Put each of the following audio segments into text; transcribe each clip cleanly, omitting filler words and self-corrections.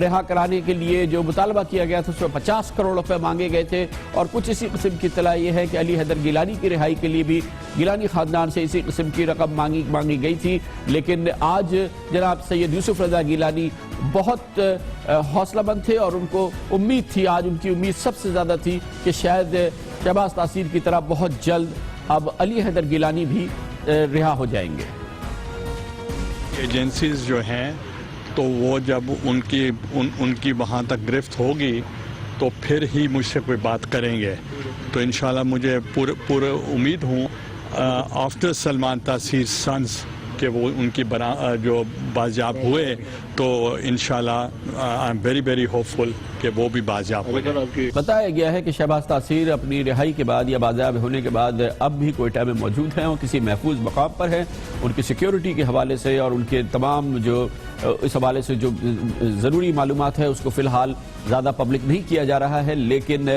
رہا کرانے کے لیے جو مطالبہ کیا گیا تھا اس میں 50 کروڑ روپے مانگے گئے تھے، اور کچھ اسی قسم کی اطلاع یہ ہے کہ علی حیدر گیلانی کی رہائی کے لیے بھی گیلانی خاندان سے اسی قسم کی رقم مانگی گئی تھی۔ لیکن آج جناب سید یوسف رضا گیلانی بہت حوصلہ مند تھے اور ان کو امید تھی، آج ان کی امید سب سے زیادہ تھی کہ شاید شہباز تاثیر کی طرح بہت جلد اب علی حیدر گیلانی بھی رہا ہو جائیں گے۔ ایجنسیز جو ہیں تو وہ جب ان کی وہاں تک گرفت ہوگی تو پھر ہی مجھ سے کوئی بات کریں گے، تو انشاءاللہ مجھے پورا امید ہوں آفٹر سلمان تاثیر سنس کہ وہ ان کی جو بازیاب ہوئے تو انشاءاللہ I am very very hopeful کہ وہ بھی بازیاب ہو جائے۔ بتایا گیا ہے کہ شہباز تاثیر اپنی رہائی کے بعد یا بازیاب ہونے کے بعد اب بھی کوئٹہ میں موجود ہیں اور کسی محفوظ مقام پر ہیں۔ ان کی سیکیورٹی کے حوالے سے اور ان کے تمام جو اس حوالے سے جو ضروری معلومات ہے اس کو فی الحال زیادہ پبلک نہیں کیا جا رہا ہے، لیکن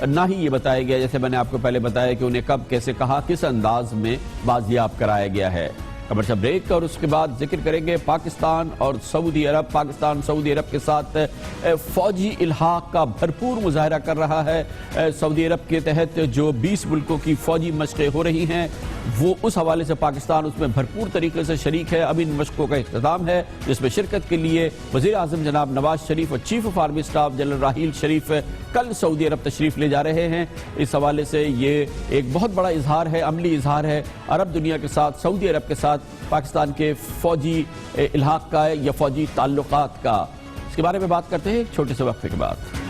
نہ ہی یہ بتایا گیا جیسے میں نے آپ کو پہلے بتایا کہ انہیں کب کیسے کہا کس انداز میں بازیاب کرایا گیا ہے۔ کمرشل بریک اور اس کے بعد ذکر کریں گے پاکستان اور سعودی عرب۔ پاکستان سعودی عرب کے ساتھ فوجی الحاق کا بھرپور مظاہرہ کر رہا ہے۔ سعودی عرب کے تحت جو 20 ملکوں کی فوجی مشقیں ہو رہی ہیں وہ اس حوالے سے پاکستان اس میں بھرپور طریقے سے شریک ہے۔ اب ان مشقوں کا اختتام ہے جس میں شرکت کے لیے وزیر اعظم جناب نواز شریف اور chief of army staff general Raheel Sharif کل سعودی عرب تشریف لے جا رہے ہیں۔ اس حوالے سے یہ ایک بہت بڑا اظہار ہے، عملی اظہار ہے عرب دنیا کے ساتھ، سعودی عرب کے ساتھ پاکستان کے فوجی الحاق کا یا فوجی تعلقات کا۔ اس کے بارے میں بات کرتے ہیں ایک چھوٹے سے وقفے کے بعد۔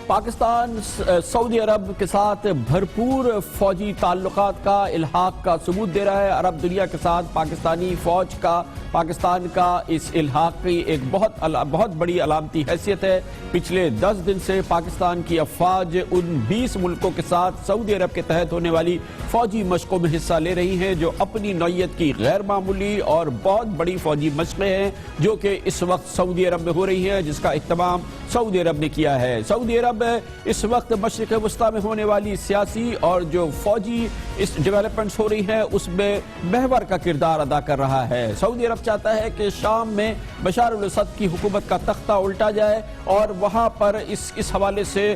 پاکستان سعودی عرب کے ساتھ بھرپور فوجی تعلقات کا الحاق کا ثبوت دے رہا ہے۔ عرب دنیا کے ساتھ پاکستانی فوج کا، پاکستان کا اس الحاق کی ایک بہت بڑی علامتی حیثیت ہے۔ پچھلے 10 دن سے پاکستان کی افواج ان 20 ملکوں کے ساتھ سعودی عرب کے تحت ہونے والی فوجی مشقوں میں حصہ لے رہی ہیں جو اپنی نوعیت کی غیر معمولی اور بہت بڑی فوجی مشقیں ہیں جو کہ اس وقت سعودی عرب میں ہو رہی ہیں، جس کا اہتمام سعودی عرب نے کیا ہے۔ سعودی عرب اس وقت مشرق وسطیٰ میں ہونے والی سیاسی اور جو فوجی اس ڈیولپمنٹس ہو رہی ہیں اس میں محور کا کردار ادا کر رہا ہے۔ سعودی عرب چاہتا ہے کہ شام میں بشار الاسد کی حکومت کا تختہ الٹا جائے اور وہاں پر اس حوالے سے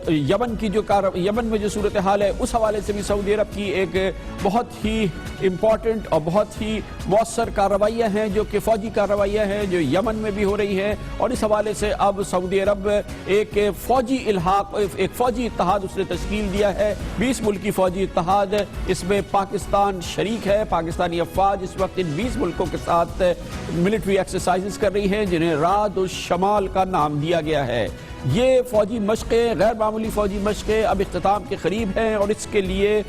یمن میں جو صورتحال ہے اس حوالے سے بھی سعودی عرب کی ایک بہت ہی امپورٹنٹ اور بہت ہی مؤثر کارروائیاں ہیں جو کہ فوجی کارروائیاں ہیں جو یمن میں بھی ہو رہی ہیں، اور اس حوالے سے اب سعودی عرب ایک فوجی الحاق، ایک فوجی اتحاد اس نے تشکیل دیا ہے، 20 ملکی فوجی اتحاد۔ اس میں پاکستان شریک ہے۔ پاکستانی افواج اس وقت ان 20 ملکوں کے ساتھ ملٹری ایکسرسائزز کر رہی ہیں جنہیں رعد الشمال کا نام دیا گیا ہے۔ یہ فوجی مشقیں، غیر معمولی فوجی مشقیں اب اختتام کے قریب ہیں، اور اس کے لیے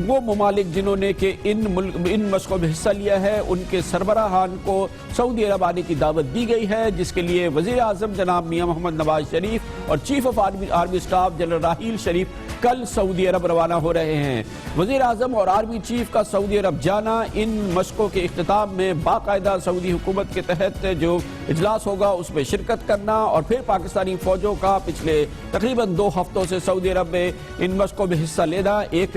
وہ ممالک جنہوں نے کہ ان مشقوں میں حصہ لیا ہے ان کے سربراہان کو سعودی عرب آنے کی دعوت دی گئی ہے، جس کے لیے وزیر اعظم جناب میاں محمد نواز شریف اور chief of army staff general Raheel Sharif کل سعودی عرب روانہ ہو رہے ہیں۔ وزیر اعظم اور آرمی چیف کا سعودی عرب جانا، ان مشقوں کے اختتام میں باقاعدہ سعودی حکومت کے تحت جو اجلاس ہوگا اس میں شرکت کرنا، اور پھر پاکستانی فوجوں کا پچھلے تقریباً 2 ہفتوں سے سعودی عرب میں ان مشقوں میں حصہ لینا ایک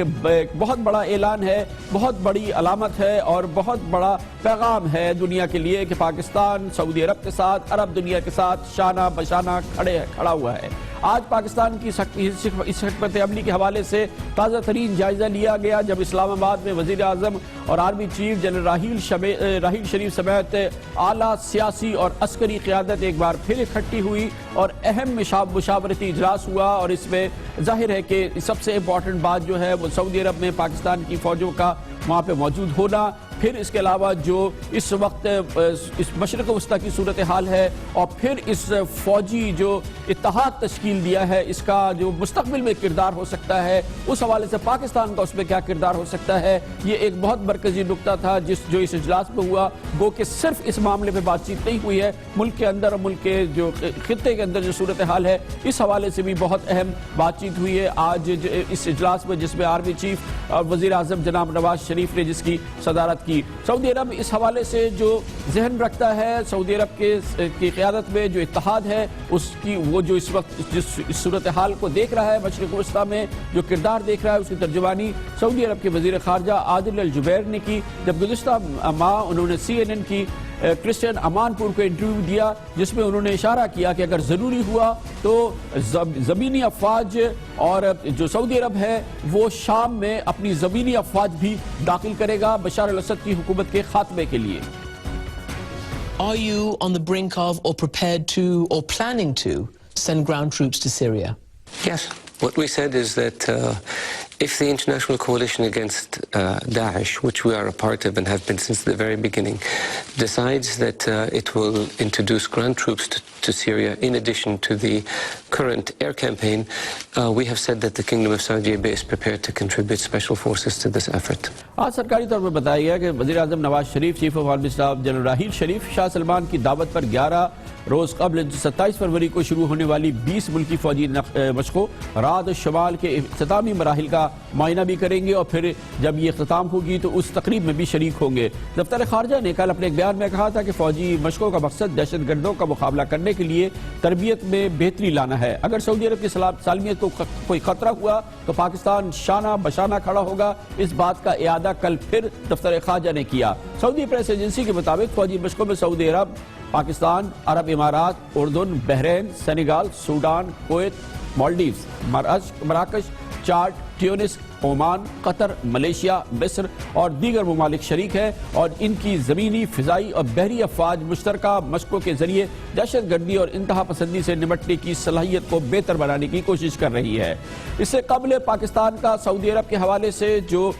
بہت بڑا اعلان ہے، بہت بڑی علامت ہے اور بہت بڑا پیغام ہے دنیا کے لیے کہ پاکستان سعودی عرب کے ساتھ، عرب دنیا کے ساتھ شانہ بشانہ کھڑا ہوا ہے۔ آج پاکستان کی اس حکمت عملی اسمبلی کے حوالے سے تازہ ترین جائزہ لیا گیا جب اسلام آباد میں وزیر اعظم اور آرمی چیف جنرل راحیل شریف سمیت اعلیٰ سیاسی اور عسکری قیادت ایک بار پھر اکٹھی ہوئی اور اہم مشاورتی اجلاس ہوا، اور اس میں ظاہر ہے کہ سب سے امپورٹنٹ بات جو ہے وہ سعودی عرب میں پاکستان کی فوجوں کا وہاں پہ موجود ہونا، پھر اس کے علاوہ جو اس وقت اس مشرق وسطیٰ کی صورتحال ہے، اور پھر اس فوجی جو اتحاد تشکیل دیا ہے اس کا جو مستقبل میں کردار ہو سکتا ہے، اس حوالے سے پاکستان کا اس میں کیا کردار ہو سکتا ہے، یہ ایک بہت مرکزی نقطہ تھا جو اس اجلاس میں ہوا۔ گو کہ صرف اس معاملے پہ بات چیت نہیں ہوئی ہے، ملک کے اندر اور ملک کے جو خطے کے اندر جو صورتحال ہے اس حوالے سے بھی بہت اہم بات چیت ہوئی ہے آج اس اجلاس میں، جس میں آرمی چیف اور وزیر اعظم جناب نواز شریف نے جس کی صدارت کی۔ سعودی عرب اس حوالے سے جو ذہن رکھتا ہے، سعودی عرب کی قیادت میں جو اتحاد ہے اس کی، وہ جو اس وقت جس صورتحال کو دیکھ رہا ہے مشرق وسطیٰ میں جو کردار دیکھ رہا ہے، اس کی ترجمانی سعودی عرب کے وزیر خارجہ عادل الجبیر نے کی جب گزشتہ ماہ انہوں نے CNN کی کرسچن امان پور کو انٹرویو دیا، جس میں انہوں نے اشارہ کیا کہ اگر ضروری ہوا تو زمینی افواج اور جو سعودی عرب ہے وہ شام میں اپنی زمینی افواج بھی داخل کرے گا بشار الاسد کی حکومت کے خاتمے کے لیے۔ Are you on the brink of or prepared to or planning to send ground troops to Syria? Yes. What we said is that if the international coalition against Daesh, which we are a part of and have been since the very beginning, decides that it will introduce ground troops to Syria in addition to the current air campaign, we have said that the Kingdom of Saudi Arabia is prepared to contribute special forces to this effort. آج سرکاری طور پر بتایا گیا کہ وزیر اعظم Nawaz Sharif, chief of army staff general Raheel Sharif شاہ سلمان کی دعوت پر 11 روز قبل 27 فروری کو شروع ہونے والی 20 ملکی فوجی مشقوں رات شمال کے اختتامی مراحل کا معائنہ بھی کریں گے، اور پھر جب یہ اختتام ہوگی تو اس تقریب میں بھی شریک ہوں گے۔ دفتر خارجہ نے کل اپنے ایک بیان میں کہا تھا کہ فوجی مشقوں کا مقصد دہشت گردوں کا مقابلہ کرنے کے لیے تربیت میں بہتری لانا ہے۔ اگر سعودی عرب کی سالمیت کو کوئی خطرہ ہوا تو پاکستان شانہ بشانہ کھڑا ہوگا، اس بات کا اعادہ کل پھر دفتر خارجہ نے کیا۔ سعودی پریس ایجنسی کے مطابق فوجی مشقوں میں سعودی عرب، پاکستان، عرب امارات، اردن، بحرین، سینیگال، سوڈان، کویت، مالڈیوز، مراکش، چاڈ، ٹیونس، عمان، قطر، ملیشیا، مصر اور دیگر ممالک شریک ہیں، اور ان کی زمینی، فضائی اور بحری افواج مشترکہ مشقوں کے ذریعے دہشت گردی اور انتہا پسندی سے نمٹنے کی صلاحیت کو بہتر بنانے کی کوشش کر رہی ہے۔ اس سے قبل پاکستان کا سعودی عرب کے حوالے سے جو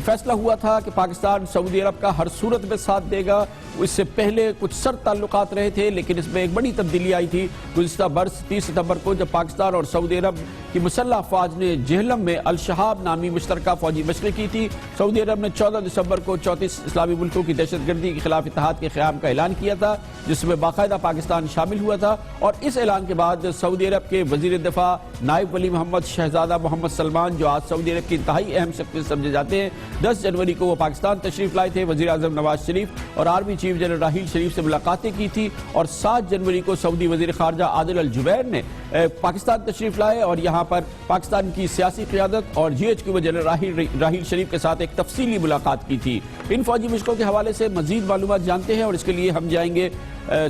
فیصلہ ہوا تھا کہ پاکستان سعودی عرب کا ہر صورت میں ساتھ دے گا، اس سے پہلے کچھ سرد تعلقات رہے تھے، لیکن اس میں ایک بڑی تبدیلی آئی تھی گزشتہ برس 30 ستمبر کو جب پاکستان اور سعودی عرب کی مسلح افواج نے جہلم میں الشہاب نامی مشترکہ فوجی مشقیں کی تھی۔ سعودی عرب نے 14 دسمبر کو 34 اسلامی ملکوں کی دہشت گردی کے خلاف اتحاد کے قیام کا اعلان کیا تھا، جس میں باقاعدہ پاکستان شامل ہوا تھا، اور اس اعلان کے بعد سعودی عرب کے وزیر دفاع نائب ولی محمد شہزادہ محمد سلمان، جو آج سعودی عرب کی انتہائی اہم شخصیت سمجھے جاتے ہیں، 10 جنوری کو وہ پاکستان تشریف لائے تھے۔ وزیر اعظم نواز شریف اور آرمی چیف جنرل راحیل شریف سے ملاقاتیں کی تھی، اور 7 جنوری کو سعودی وزیر خارجہ عادل الجبیر نے پاکستان تشریف لائے اور یہاں پر پاکستان کی سیاسی قیادت اور GHQ جنرل راحیل شریف کے ساتھ ایک تفصیلی ملاقات کی تھی۔ ان فوجی مشقوں کے حوالے سے مزید معلومات جانتے ہیں، اور اس کے لیے ہم جائیں گے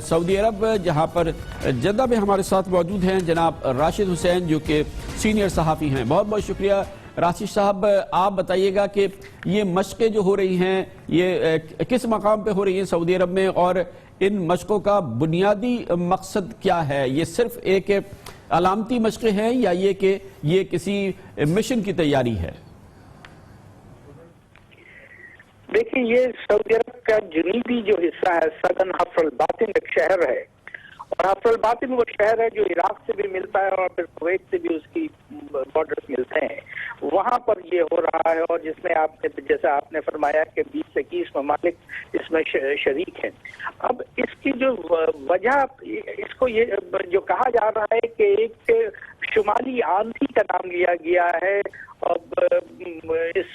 سعودی عرب، جہاں پر جدہ میں ہمارے ساتھ موجود ہیں جناب راشد حسین، جو کہ سینئر صحافی ہیں۔ بہت بہت شکریہ راشد صاحب۔ آپ بتائیے گا کہ یہ مشقیں جو ہو رہی ہیں یہ کس مقام پہ ہو رہی ہیں سعودی عرب میں، اور ان مشقوں کا بنیادی مقصد کیا ہے؟ یہ صرف ایک علامتی مشقیں ہیں یا یہ کہ یہ کسی مشن کی تیاری ہے؟ دیکھیں، یہ سعودی عرب کا جنوبی جو حصہ ہے، سدن حفر الباطن ایک شہر ہے، اور حفر الباطن وہ شہر ہے جو عراق سے بھی ملتا ہے اور پھر کویت سے بھی اس کی بارڈرز ملتے ہیں، وہاں پر یہ ہو رہا ہے، اور جس میں جیسا آپ نے فرمایا کہ 20 سے 21 ممالک اس میں شریک ہیں۔ اب اس کی جو وجہ، اس کو یہ جو کہا جا رہا ہے کہ ایک شمالی آندھی کا نام لیا گیا ہے، اب اس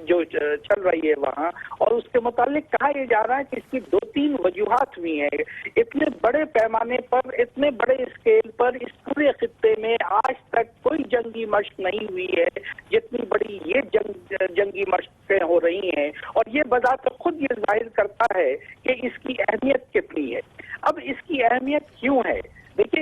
جو چل رہی ہے وہاں، اور اس کے متعلق کہا یہ جا رہا ہے کہ اس کی 2-3 وجوہات ہوئی ہیں۔ اتنے بڑے پیمانے پر، اتنے بڑے اسکیل پر اس پورے خطے میں آج تک کوئی جنگی مشق نہیں ہوئی ہے جتنی بڑی یہ جنگی مشقیں ہو رہی ہیں، اور یہ بذات خود یہ ظاہر کرتا ہے کہ اس کی اہمیت کتنی ہے۔ اب اس کی اہمیت کیوں ہے؟ دیکھیے،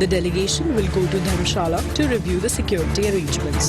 The delegation will go to Dharamshala to review the security arrangements.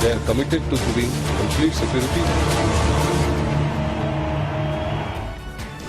They are committed to giving complete security.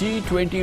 T20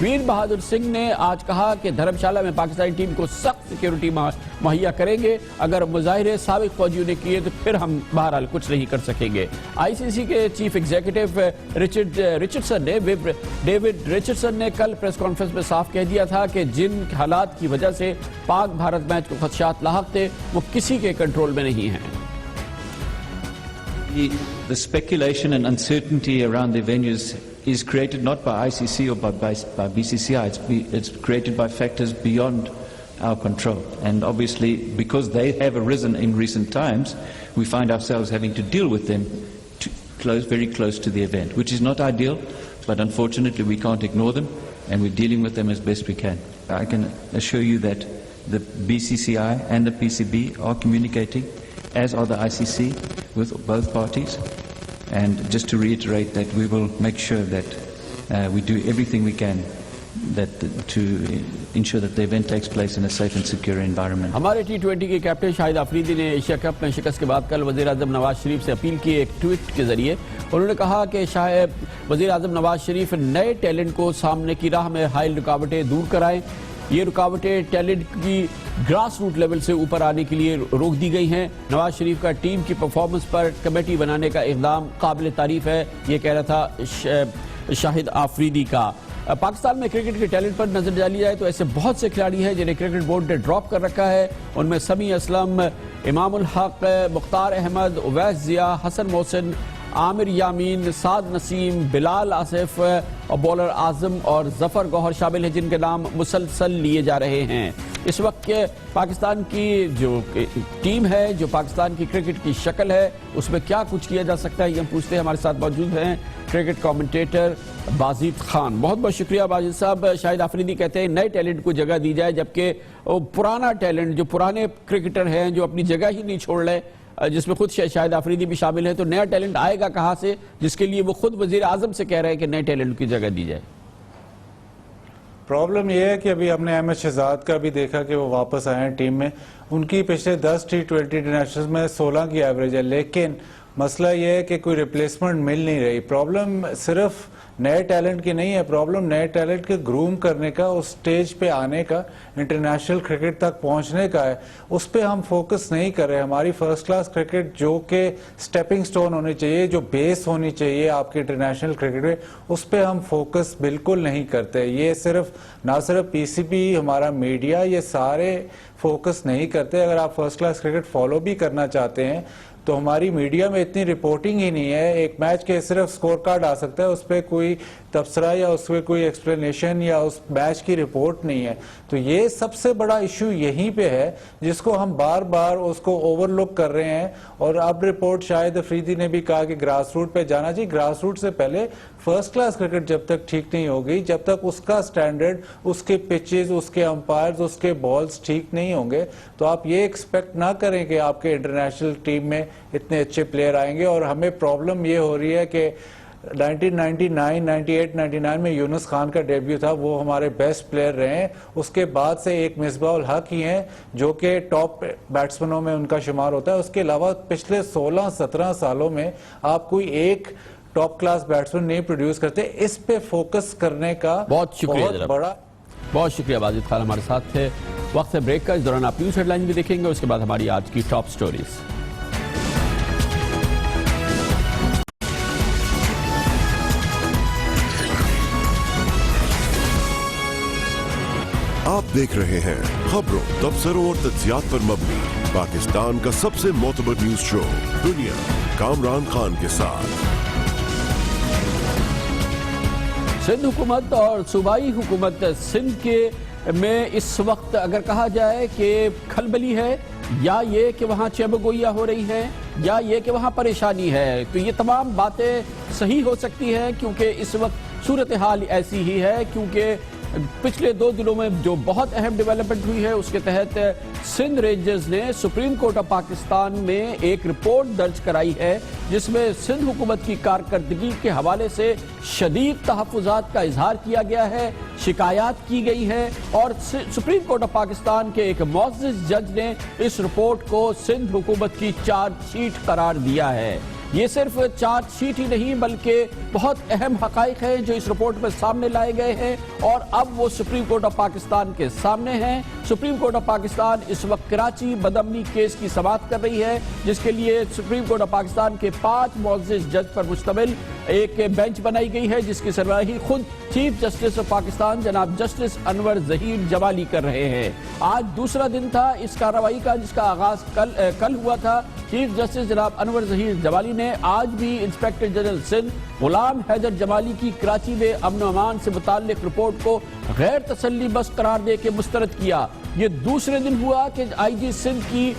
ویر بہادر سنگھ نے آج کہا کہ دھرمشالہ میں پاکستانی ٹیم کو سخت سیکیورٹی مہیا کریں گے، اگر مظاہرے سابق فوجیوں نے کیے تو پھر ہم بہرحال کچھ نہیں کر سکیں گے۔ آئی سی سی کے چیف ایگزیکٹو ڈیوڈ رچرڈسن نے کل پریس کانفرنس میں صاف کہہ دیا تھا کہ جن حالات کی وجہ سے پاک بھارت میچ کو خدشات لاحق تھے وہ کسی کے کنٹرول میں نہیں ہیں۔ The speculation and uncertainty around the venues is created not by ICC or by BCCI, it's created by factors beyond our control. And obviously, because they have arisen in recent times, we find ourselves having to deal with them very close to the event, which is not ideal, but unfortunately we can't ignore them, and we're dealing with them as best we can. I can assure you that the BCCI and the PCB are communicating, as are the ICC, with both parties. And just to reiterate that we will make sure that we do everything we can to ensure that the event takes place in a safe and secure environment. ہمارے T20 کے captain شاہد آفریدی نے Asia cup میں شکست کے بعد کل وزیر اعظم نواز شریف سے اپیل کی ایک ٹویٹ کے ذریعے۔ انہوں نے کہا کہ وزیر اعظم نواز شریف نئے ٹیلنٹ کو سامنے کی راہ میں حائل رکاوٹیں دور کرائیں۔ یہ رکاوٹیں ٹیلنٹ کی گراس روٹ لیول سے اوپر آنے کے لیے روک دی گئی ہیں۔ نواز شریف کا ٹیم کی پرفارمنس پر کمیٹی بنانے کا اقدام قابل تعریف ہے، یہ کہہ رہا تھا شاہد آفریدی کا۔ پاکستان میں کرکٹ کے ٹیلنٹ پر نظر ڈالی جائے تو ایسے بہت سے کھلاڑی ہیں جنہیں کرکٹ بورڈ نے ڈراپ کر رکھا ہے۔ ان میں سمیع اسلم، امام الحق، مختار احمد، اویس ضیاء، حسن محسن، عامر یامین، سعد نسیم، بلال آصف اور بولر اعظم اور ظفر گوہر شامل ہیں جن کے نام مسلسل لیے جا رہے ہیں۔ اس وقت پاکستان کی جو ٹیم ہے، جو پاکستان کی کرکٹ کی شکل ہے، اس میں کیا کچھ کیا جا سکتا ہے، یہ ہم پوچھتے ہیں۔ ہمارے ساتھ موجود ہیں کرکٹ کامنٹیٹر بازید خان۔ بہت بہت شکریہ بازید صاحب۔ شاہد آفریدی کہتے ہیں نئے ٹیلنٹ کو جگہ دی جائے، جبکہ پرانا ٹیلنٹ جو پرانے کرکٹر ہیں جو اپنی جگہ ہی نہیں چھوڑ رہے، جس میں خود شاہد آفریدی بھی شامل ہے، تو نیا ٹیلنٹ آئے گا کہاں سے، جس کے لیے وہ خود وزیر اعظم سے کہہ رہے ہیں کہ نئے ٹیلنٹ کی جگہ دی جائے؟ پرابلم یہ ہے کہ ابھی ہم نے احمد شہزاد کا بھی دیکھا کہ وہ واپس آئے ہیں ٹیم میں، ان کی پچھلے 10 T20 انٹرنیشنل میں 16 کی ایوریج ہے، لیکن مسئلہ یہ ہے کہ کوئی ریپلیسمنٹ مل نہیں رہی۔ پرابلم صرف نئے ٹیلنٹ کی نہیں ہے، پرابلم نئے ٹیلنٹ کے گروم کرنے کا، اس سٹیج پہ آنے کا، انٹرنیشنل کرکٹ تک پہنچنے کا ہے، اس پہ ہم فوکس نہیں کر رہے۔ ہماری فرسٹ کلاس کرکٹ جو کہ سٹیپنگ سٹون ہونی چاہیے، جو بیس ہونی چاہیے آپ کے انٹرنیشنل کرکٹ میں، اس پہ ہم فوکس بالکل نہیں کرتے۔ یہ نہ صرف پی سی بی، ہمارا میڈیا، یہ سارے فوکس نہیں کرتے۔ اگر آپ فرسٹ کلاس کرکٹ فالو بھی کرنا چاہتے ہیں تو ہماری میڈیا میں اتنی رپورٹنگ ہی نہیں ہے۔ ایک میچ کے صرف سکور کارڈ آ سکتا ہے، اس پہ کوئی تبصرہ یا اس پہ کوئی ایکسپلینیشن یا اس میچ کی رپورٹ نہیں ہے۔ تو یہ سب سے بڑا ایشو یہیں پہ ہے جس کو ہم بار بار اس کو اوور لک کر رہے ہیں۔ اور اب رپورٹ شاہد آفریدی نے بھی کہا کہ گراس روٹ پہ جانا چاہیے۔ گراس روٹ سے پہلے فرسٹ کلاس کرکٹ جب تک ٹھیک نہیں ہوگی، جب تک اس کا سٹینڈرڈ، اس کے پچز، اس کے امپائرز، اس کے بالز ٹھیک نہیں ہوں گے تو آپ یہ ایکسپیکٹ نہ کریں کہ آپ کے انٹرنیشنل ٹیم میں اتنے اچھے پلیئر آئیں گے۔ اور ہمیں پرابلم یہ ہو رہی ہے کہ 1998-99 میں یونس خان کا ڈیبیو تھا، وہ ہمارے بیسٹ پلیئر رہے ہیں۔ اس کے بعد سے ایک مصباح الحق ہی ہیں جو کہ ٹاپ بیٹسمنوں میں ان کا شمار ہوتا ہے۔ اس کے علاوہ پچھلے 16-17 سالوں میں آپ کوئی ایک ٹاپ کلاس بیٹسمن نہیں پروڈیوس کرتے۔ اس پہ فوکس کرنے کا بہت بڑا بہت شکریہ بازید خان ہمارے ساتھ تھے۔ وقت ہے بریک کا، اس دوران آپ نیوز ہیڈ لائن بھی دیکھیں گے، اس کے بعد ہماری آج کی ٹاپ سٹوریز۔ آپ دیکھ رہے ہیں خبروں، تبصروں اور تجزیات پر مبنی پاکستان کا سب سے معتبر نیوز شو دنیا، کامران خان کے ساتھ۔ سندھ حکومت اور صوبائی حکومت سندھ میں اس وقت اگر کہا جائے کہ کھلبلی ہے، یا یہ کہ وہاں چیب گوئیاں ہو رہی ہیں، یا یہ کہ وہاں پریشانی ہے، تو یہ تمام باتیں صحیح ہو سکتی ہیں کیونکہ اس وقت صورتحال ایسی ہی ہے۔ کیونکہ پچھلے 2 دنوں میں جو بہت اہم ڈیولپمنٹ ہوئی ہے اس کے تحت سندھ رینجرز نے سپریم کورٹ آف پاکستان میں ایک رپورٹ درج کرائی ہے جس میں سندھ حکومت کی کارکردگی کے حوالے سے شدید تحفظات کا اظہار کیا گیا ہے، شکایات کی گئی ہے، اور سپریم کورٹ آف پاکستان کے ایک معزز جج نے اس رپورٹ کو سندھ حکومت کی چارج شیٹ قرار دیا ہے۔ یہ صرف چارج شیٹ ہی نہیں بلکہ بہت اہم حقائق ہیں جو اس رپورٹ میں سامنے لائے گئے ہیں اور اب وہ سپریم کورٹ آف پاکستان کے سامنے ہیں۔ سپریم کورٹ آف پاکستان اس وقت کراچی بدامنی کیس کی سماعت کر رہی ہے، جس کے لیے سپریم کورٹ آف پاکستان کے 5 معزز جج پر مشتمل ایک بینچ بنائی گئی ہے، جس کی سربراہی خود چیف جسٹس آف پاکستان جناب جسٹس انور ظہیر جمالی کر رہے ہیں۔ آج دوسرا دن تھا اس کارروائی کا، جس کا آغاز کل ہوا تھا۔ چیف جسٹس جناب انور ظہیر جمالی نے آج بھی انسپیکٹر جنرل سندھ غلام حیدر جمالی کی کراچی میں امن و امان سے متعلق رپورٹ کو غیر تسلی بخش قرار دے کے مسترد کیا۔ یہ دوسرے دن ہوا کہ آئی جی سندھ کی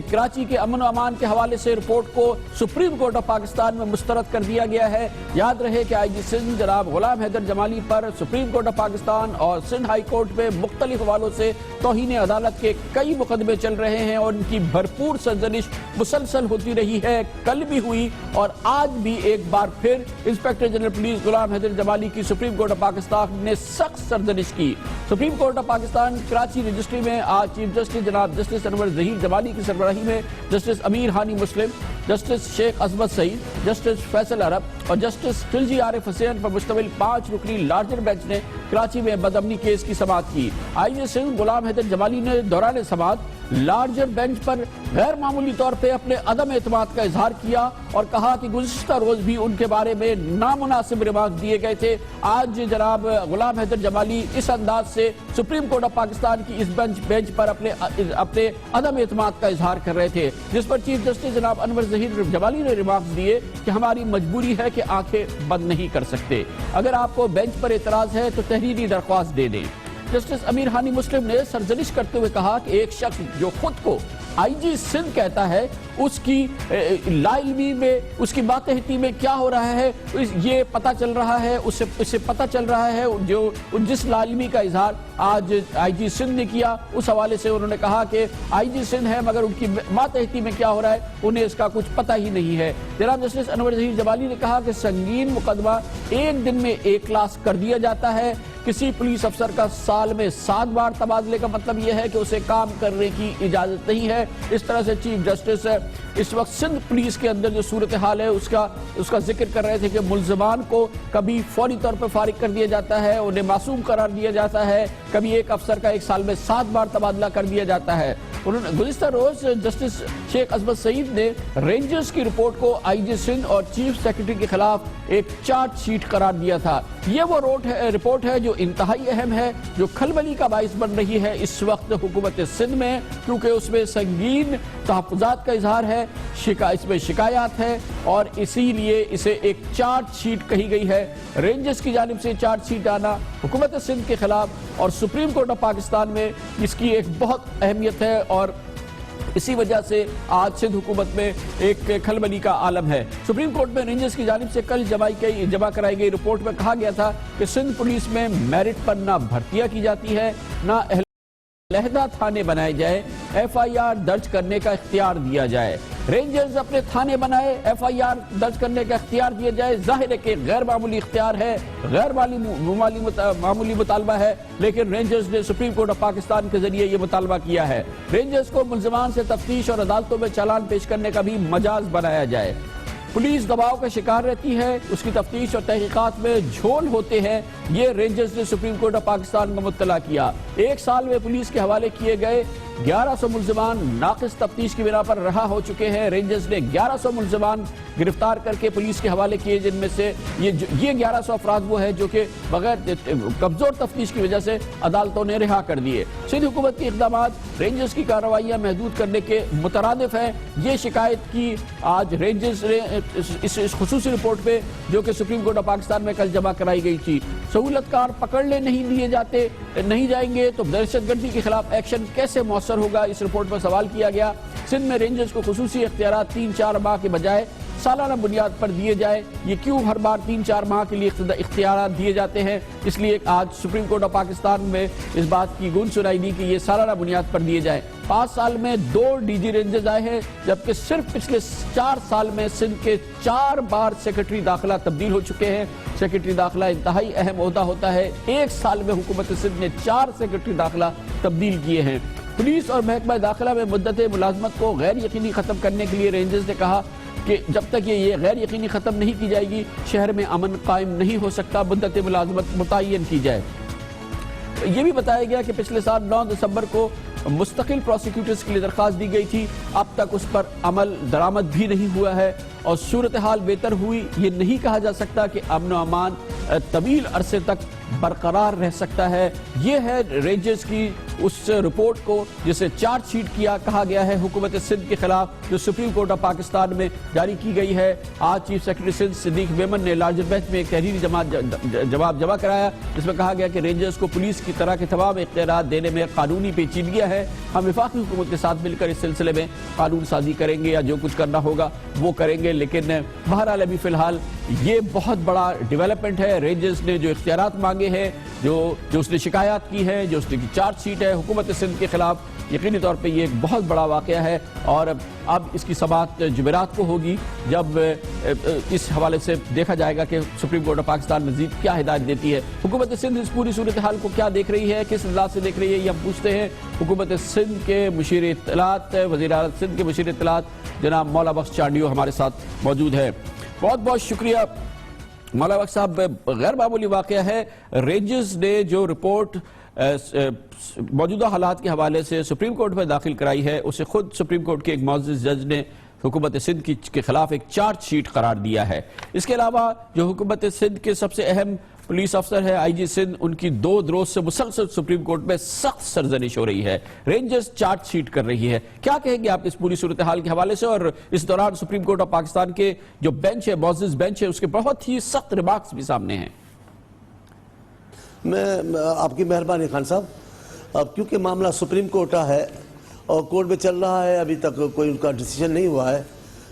کراچی کے امن و امان کے حوالے سے رپورٹ کو سپریم کورٹ آف پاکستان میں مسترد کر دیا گیا ہے۔ یاد رہے کہ آئی جی سندھ جناب غلام حیدر جمالی پر سپریم کورٹ آف پاکستان اور سندھ ہائی کورٹ میں مختلف حوالوں سے توہین عدالت کے کئی مقدمے چل رہے ہیں اور ان کی بھرپور سرزنش مسلسل ہوتی رہی ہے، کل بھی ہوئی اور آج بھی ایک بار پھر inspector general police Ghulam Haider جمالی کی سپریم کورٹ آف پاکستان نے سخت سرزنش کی۔ Supreme court of Pakistan Karachi registry میں آج چیف جسٹس جناب جسٹس انور ظہیر جمالی کی سربراہی میں جسٹس امیر ہانی مسلم، جسٹس شیخ عصمت سعید، جسٹس فیصل عرب اور جسٹس خلجی عارف حسین پر مشتمل 5 رکنی لارجر بینچ نے کراچی میں بدامنی کیس کی سماعت کی۔ آئی جی سندھ غلام حیدر جمالی نے دوران سماعت لارجر بینچ پر غیر معمولی طور پہ اپنے عدم اعتماد کا اظہار کیا اور کہا کہ گزشتہ روز بھی ان کے بارے میں نامناسب ریمارک دیے گئے تھے۔ آج جناب غلام حیدر جمالی اس انداز سے سپریم کورٹ آف پاکستان کی اس بینچ پر اپنے عدم اعتماد کا اظہار کر رہے تھے، جس پر چیف جسٹس جناب انور ظہیر جمالی نے ریمارکس دیے کہ ہماری مجبوری ہے کہ آنکھیں بند نہیں کر سکتے، اگر آپ کو بینچ پر اعتراض ہے تو تحریری درخواست دے دیں۔ جسٹس امیر ہانی مسلم نے سرزنش کرتے ہوئے کہا کہ ایک شخص جو خود کو آئی جی سندھ کہتا ہے اس کی لا علمی میں، اس کی ماتحتی میں کیا ہو رہا ہے یہ پتہ چل رہا ہے، اسے پتہ چل رہا ہے۔ جو جس لا علمی کا اظہار آج آئی جی سندھ نے کیا اس حوالے سے انہوں نے کہا کہ آئی جی سندھ ہے مگر ان کی ماتحتی میں کیا ہو رہا ہے انہیں اس کا کچھ پتہ ہی نہیں ہے۔ جناب جسٹس انور ظہیر جمالی نے کہا کہ سنگین مقدمہ ایک دن میں ایک کلاس کر دیا جاتا ہے، کسی پولیس افسر کا سال میں 7 بار تبادلے کا مطلب یہ ہے کہ اسے کام کرنے کی اجازت نہیں ہے۔ اس طرح سے چیف جسٹس اس وقت سندھ پولیس کے اندر جو صورتحال ہے اس کا ذکر کر رہے تھے کہ ملزمان کو کبھی فوری طور پر فارغ کر دیا جاتا ہے، انہیں معصوم قرار دیا جاتا ہے، کبھی ایک افسر کا ایک سال میں 7 بار تبادلہ کر دیا جاتا ہے۔ گزشتہ روز جسٹس شیخ عصمت سعید نے رینجرز کی رپورٹ کو آئی جی سندھ اور چیف سیکرٹری کے خلاف ایک چارج شیٹ قرار دیا تھا۔ یہ وہ رپورٹ ہے جو انتہائی اہم ہے، جو کھلبلی کا باعث بن رہی ہے اس وقت حکومت سندھ میں، کیونکہ اس میں سنگین تحفظات کا اظہار ہے، اس میں شکایات ہے اور اسی لیے اسے ایک چارج شیٹ کہی گئی ہے۔ رینجرز کی جانب سے چارج شیٹ آنا حکومت سندھ کے خلاف اور سپریم کورٹ آف پاکستان میں اس کی ایک بہت اہمیت ہے اور اسی وجہ سے آج سندھ حکومت میں ایک کھلبلی کا عالم ہے۔ سپریم کورٹ میں رینجرز کی جانب سے کل جمع کرائی گئی رپورٹ میں کہا گیا تھا کہ سندھ پولیس میں میرٹ پر نہ بھرتیاں کی جاتی ہے، نہ علیحدہ تھانے بنائے جائے، ایف آئی آر درج کرنے کا اختیار دیا جائے۔ رینجرز اپنے تھانے بنائے، ایف آئی آر درج کرنے کا اختیار دیا جائے، ظاہر ہے کہ غیر معمولی اختیار ہے، غیر معمولی مطالبہ ہے، لیکن رینجرز نے سپریم کورٹ آف پاکستان کے ذریعے یہ مطالبہ کیا ہے۔ رینجرز کو ملزمان سے تفتیش اور عدالتوں میں چالان پیش کرنے کا بھی مجاز بنایا جائے۔ پولیس دباؤ کا شکار رہتی ہے، اس کی تفتیش اور تحقیقات میں جھول ہوتے ہیں، یہ رینجرز نے سپریم کورٹ آف پاکستان کو مطلع کیا۔ ایک سال میں پولیس کے حوالے کیے گئے 1100 ملزمان ناقص تفتیش کی بنا پر رہا ہو چکے ہیں۔ رینجرز نے 1100 ملزمان گرفتار کر کے پولیس کے حوالے کیے، جن میں سے یہ 1100 افراد وہ ہیں جو کہ بغیر کمزور تفتیش کی وجہ سے عدالتوں نے رہا کر دیے۔ سندھ حکومت کے اقدامات رینجرز کی کارروائیاں محدود کرنے کے مترادف ہیں، یہ شکایت کی آج رینجرز نے اس خصوصی رپورٹ پہ جو کہ سپریم کورٹ آف پاکستان میں کل جمع کرائی گئی تھی۔ سہولت کار پکڑنے نہیں جائیں گے تو دہشت گردی کے خلاف ایکشن کیسے مؤثر ہوگا، اس رپورٹ پر سوال کیا گیا۔ سندھ میں رینجرز کو خصوصی اختیارات 3-4 ماہ کے بجائے سالانہ بنیاد پر دیے جائے۔ یہ کیوں ہر بار 3-4 ماہ کے لیے اختیارات دیے جاتے ہیں؟ اس لیے آج سپریم کورٹ آف پاکستان میں اس بات کی گونج سنائی دی کہ یہ سالانہ بنیاد پر دیے جائیں۔ 5 سال میں 2 ڈی جی رینجرز آئے ہیں، جبکہ صرف پچھلے 4 سال میں سندھ کے 4 بار سیکرٹری داخلہ تبدیل ہو چکے ہیں۔ سیکرٹری داخلہ انتہائی اہم عہدہ ہوتا ہے، 1 سال میں حکومت سندھ نے 4 سیکرٹری داخلہ تبدیل کیے ہیں۔ پولیس اور محکمہ داخلہ میں مدت ملازمت کو غیر یقینی ختم کرنے کے لیے رینجرز نے کہا کہ جب تک یہ غیر یقینی ختم نہیں کی جائے گی شہر میں امن قائم نہیں ہو سکتا، مدت ملازمت متعین کی جائے۔ یہ بھی بتایا گیا کہ پچھلے سال 9 دسمبر کو مستقل پروسیکیوٹرز کے لیے درخواست دی گئی تھی، اب تک اس پر عمل درآمد بھی نہیں ہوا ہے اور صورتحال بہتر ہوئی یہ نہیں کہا جا سکتا کہ امن و امان طویل عرصے تک برقرار رہ سکتا ہے۔ یہ ہے رینجرز کی اس رپورٹ کو جسے چارج شیٹ کہا گیا ہے حکومت سندھ کے خلاف، جو سپریم کورٹ آف پاکستان میں جاری کی گئی ہے۔ آج چیف سیکرٹری سندھ صدیق میمن نے لارجر بینچ میں ایک تحریری جواب جمع کرایا جس میں کہا گیا کہ رینجرز کو پولیس کی طرح کے تمام اختیارات دینے میں قانونی پیچیدگیاں ہے، ہم وفاقی حکومت کے ساتھ مل کر اس سلسلے میں قانون سازی کریں گے یا جو کچھ کرنا ہوگا وہ کریں گے، لیکن بہرحال ابھی فی الحال یہ بہت بڑا ڈیولپمنٹ ہے۔ رینجرز نے جو اختیارات مانگے ہیں، جو اس نے شکایات کی ہے، جو اس نے چارج شیٹ ہے حکومت سندھ کے خلاف، یقینی طور پہ یہ ایک بہت بڑا واقعہ ہے اور اب اس کی سماعت جمعرات کو ہوگی جب اس حوالے سے دیکھا جائے گا کہ سپریم کورٹ آف پاکستان مزید کیا ہدایت دیتی ہے۔ حکومت سندھ اس پوری صورتحال کو کیا دیکھ رہی ہے، کس انداز سے دیکھ رہی ہے، یہ ہم پوچھتے ہیں حکومت سندھ کے مشیر اطلاعات، وزیر اعلیٰ سندھ کے مشیر اطلاعات جناب مولا بخش چانڈیو ہمارے ساتھ موجود ہے۔ بہت بہت شکریہ مولا بخش صاحب۔ غیر معمولی واقعہ ہے، رینجرز نے جو رپورٹ موجودہ حالات کے حوالے سے سپریم کورٹ میں داخل کرائی ہے اسے خود سپریم کورٹ کے ایک معزز جج نے حکومت سندھ کے خلاف ایک چارج شیٹ قرار دیا ہے۔ اس کے علاوہ جو حکومت سندھ کے سب سے اہم پولیس افسر ہے آئی جی سندھ، ان کی 2 روز سے مسلسل سپریم کورٹ میں سخت سرزنش ہو رہی ہے، رینجرز چارج شیٹ کر رہی ہے۔ کیا کہیں گے آپ اس پوری صورتحال کے حوالے سے؟ اور اس دوران سپریم کورٹ آف پاکستان کے جو بینچ ہے، معزز بینچ ہے، اس کے بہت ہی سخت ریمارکس بھی سامنے ہیں۔ میں آپ کی مہربانی خان صاحب، اب کیونکہ معاملہ سپریم کورٹ کا ہے اور کورٹ میں چل رہا ہے، ابھی تک کوئی ان کا ڈیسیژن نہیں ہوا ہے،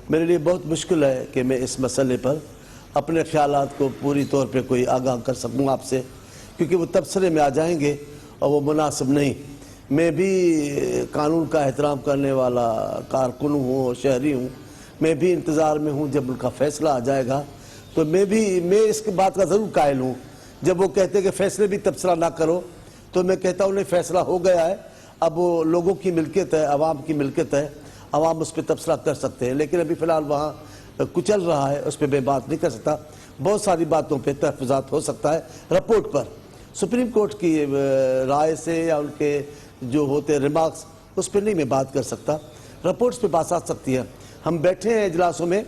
میرے لیے بہت مشکل ہے کہ میں اس مسئلے پر اپنے خیالات کو پوری طور پہ کوئی آگاہ کر سکوں آپ سے، کیونکہ وہ تبصرے میں آ جائیں گے اور وہ مناسب نہیں۔ میں بھی قانون کا احترام کرنے والا کارکن ہوں اور شہری ہوں، میں بھی انتظار میں ہوں جب ان کا فیصلہ آ جائے گا، تو میں اس بات کا ضرور قائل ہوں۔ جب وہ کہتے ہیں کہ فیصلے بھی تبصرہ نہ کرو تو میں کہتا ہوں نہیں، فیصلہ ہو گیا ہے، اب وہ لوگوں کی ملکیت ہے، عوام کی ملکیت ہے، عوام اس پہ تبصرہ کر سکتے ہیں، لیکن ابھی فی الحال وہاں کچھ چل رہا ہے، اس پہ میں بات نہیں کر سکتا۔ بہت ساری باتوں پہ تحفظات ہو سکتا ہے رپورٹ پر، سپریم کورٹ کی رائے سے یا ان کے جو ہوتے ریمارکس اس پہ نہیں میں بات کر سکتا، رپورٹس پہ بات آ سکتی ہے۔ ہم بیٹھے ہیں اجلاسوں میں،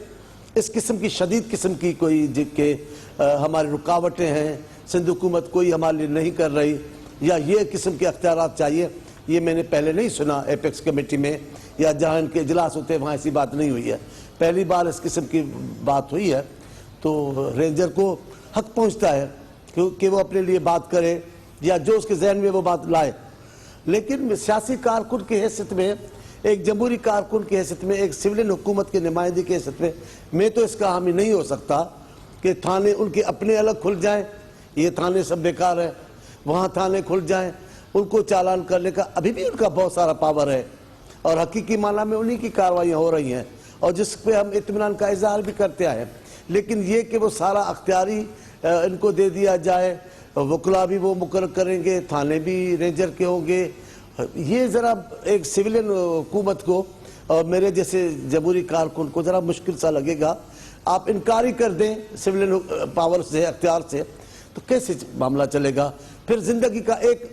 اس قسم کی شدید قسم کی کوئی کہ ہماری رکاوٹیں ہیں، سندھ حکومت کوئی ہمارے لیے نہیں کر رہی یا یہ قسم کے اختیارات چاہیے، یہ میں نے پہلے نہیں سنا ایپیکس کمیٹی میں یا جہاں ان کے اجلاس ہوتے ہیں وہاں ایسی بات نہیں ہوئی ہے، پہلی بار اس قسم کی بات ہوئی ہے۔ تو رینجر کو حق پہنچتا ہے کہ وہ اپنے لیے بات کرے یا جو اس کے ذہن میں وہ بات لائے، لیکن سیاسی کارکن کی حیثیت میں، ایک جمہوری کارکن کی حیثیت میں، ایک سویلین حکومت کے نمائندے کی حیثیت میں تو اس کا حامی نہیں ہو سکتا کہ تھانے ان کے اپنے الگ کھل جائیں، یہ تھانے سب بیکار ہے، وہاں تھانے کھل جائیں، ان کو چالان کرنے کا ابھی بھی ان کا بہت سارا پاور ہے اور حقیقی معنی میں انہی کی کارروائیاں ہو رہی ہیں اور جس پہ ہم اطمینان کا اظہار بھی کرتے آئے ہیں، لیکن یہ کہ وہ سارا اختیاری ان کو دے دیا جائے، وکلا بھی وہ مقرر کریں گے، تھانے بھی رینجر کے ہوں گے، یہ ذرا ایک سویلین حکومت کو اور میرے جیسے جمہوری کارکن کو ذرا مشکل سا لگے گا۔ آپ انکاری کر دیں سویلین پاور سے، اختیار سے، تو کیسے معاملہ چلے گا؟ پھر زندگی کا ایک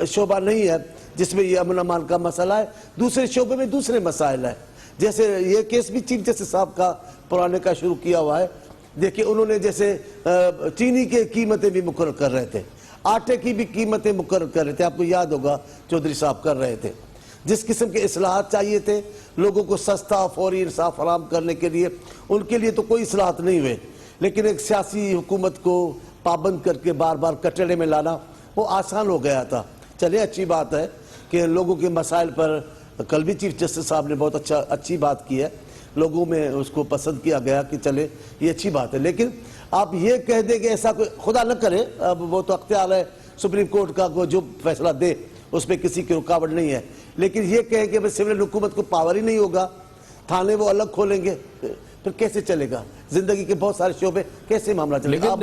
شعبہ نہیں ہے جس میں یہ امن امان کا مسئلہ ہے، دوسرے شعبے میں دوسرے مسائل ہیں، جیسے یہ کیس بھی چیف جسٹس صاحب کا پرانے کا شروع کیا ہوا ہے۔ دیکھیں انہوں نے جیسے چینی کے قیمتیں بھی مقرر کر رہے تھے، آٹے کی بھی قیمتیں مقرر کر رہے تھے، آپ کو یاد ہوگا چودھری صاحب کر رہے تھے، جس قسم کے اصلاحات چاہیے تھے لوگوں کو سستا فوری انصاف فراہم کرنے کے لیے، ان کے لیے تو کوئی اصلاحات نہیں ہوئے، لیکن ایک سیاسی حکومت کو پابند کر کے بار بار کٹڑے میں لانا وہ آسان ہو گیا تھا۔ چلے اچھی بات ہے کہ لوگوں کے مسائل پر کل بھی چیف جسٹس صاحب نے بہت اچھی بات کی ہے، لوگوں میں اس کو پسند کیا گیا کہ چلے یہ اچھی بات ہے، لیکن آپ یہ کہہ دیں کہ ایسا کوئی خدا نہ کرے، اب وہ تو اختیار ہے سپریم کورٹ کا، جو فیصلہ دے اس پہ کسی کی رکاوٹ نہیں ہے، لیکن یہ کہیں کہ سویلین حکومت کو پاور ہی نہیں ہوگا، تھانے وہ الگ کھولیں گے، پھر کیسے چلے گا؟ زندگی کے بہت سارے شعبے کیسے معاملہ چلے گا؟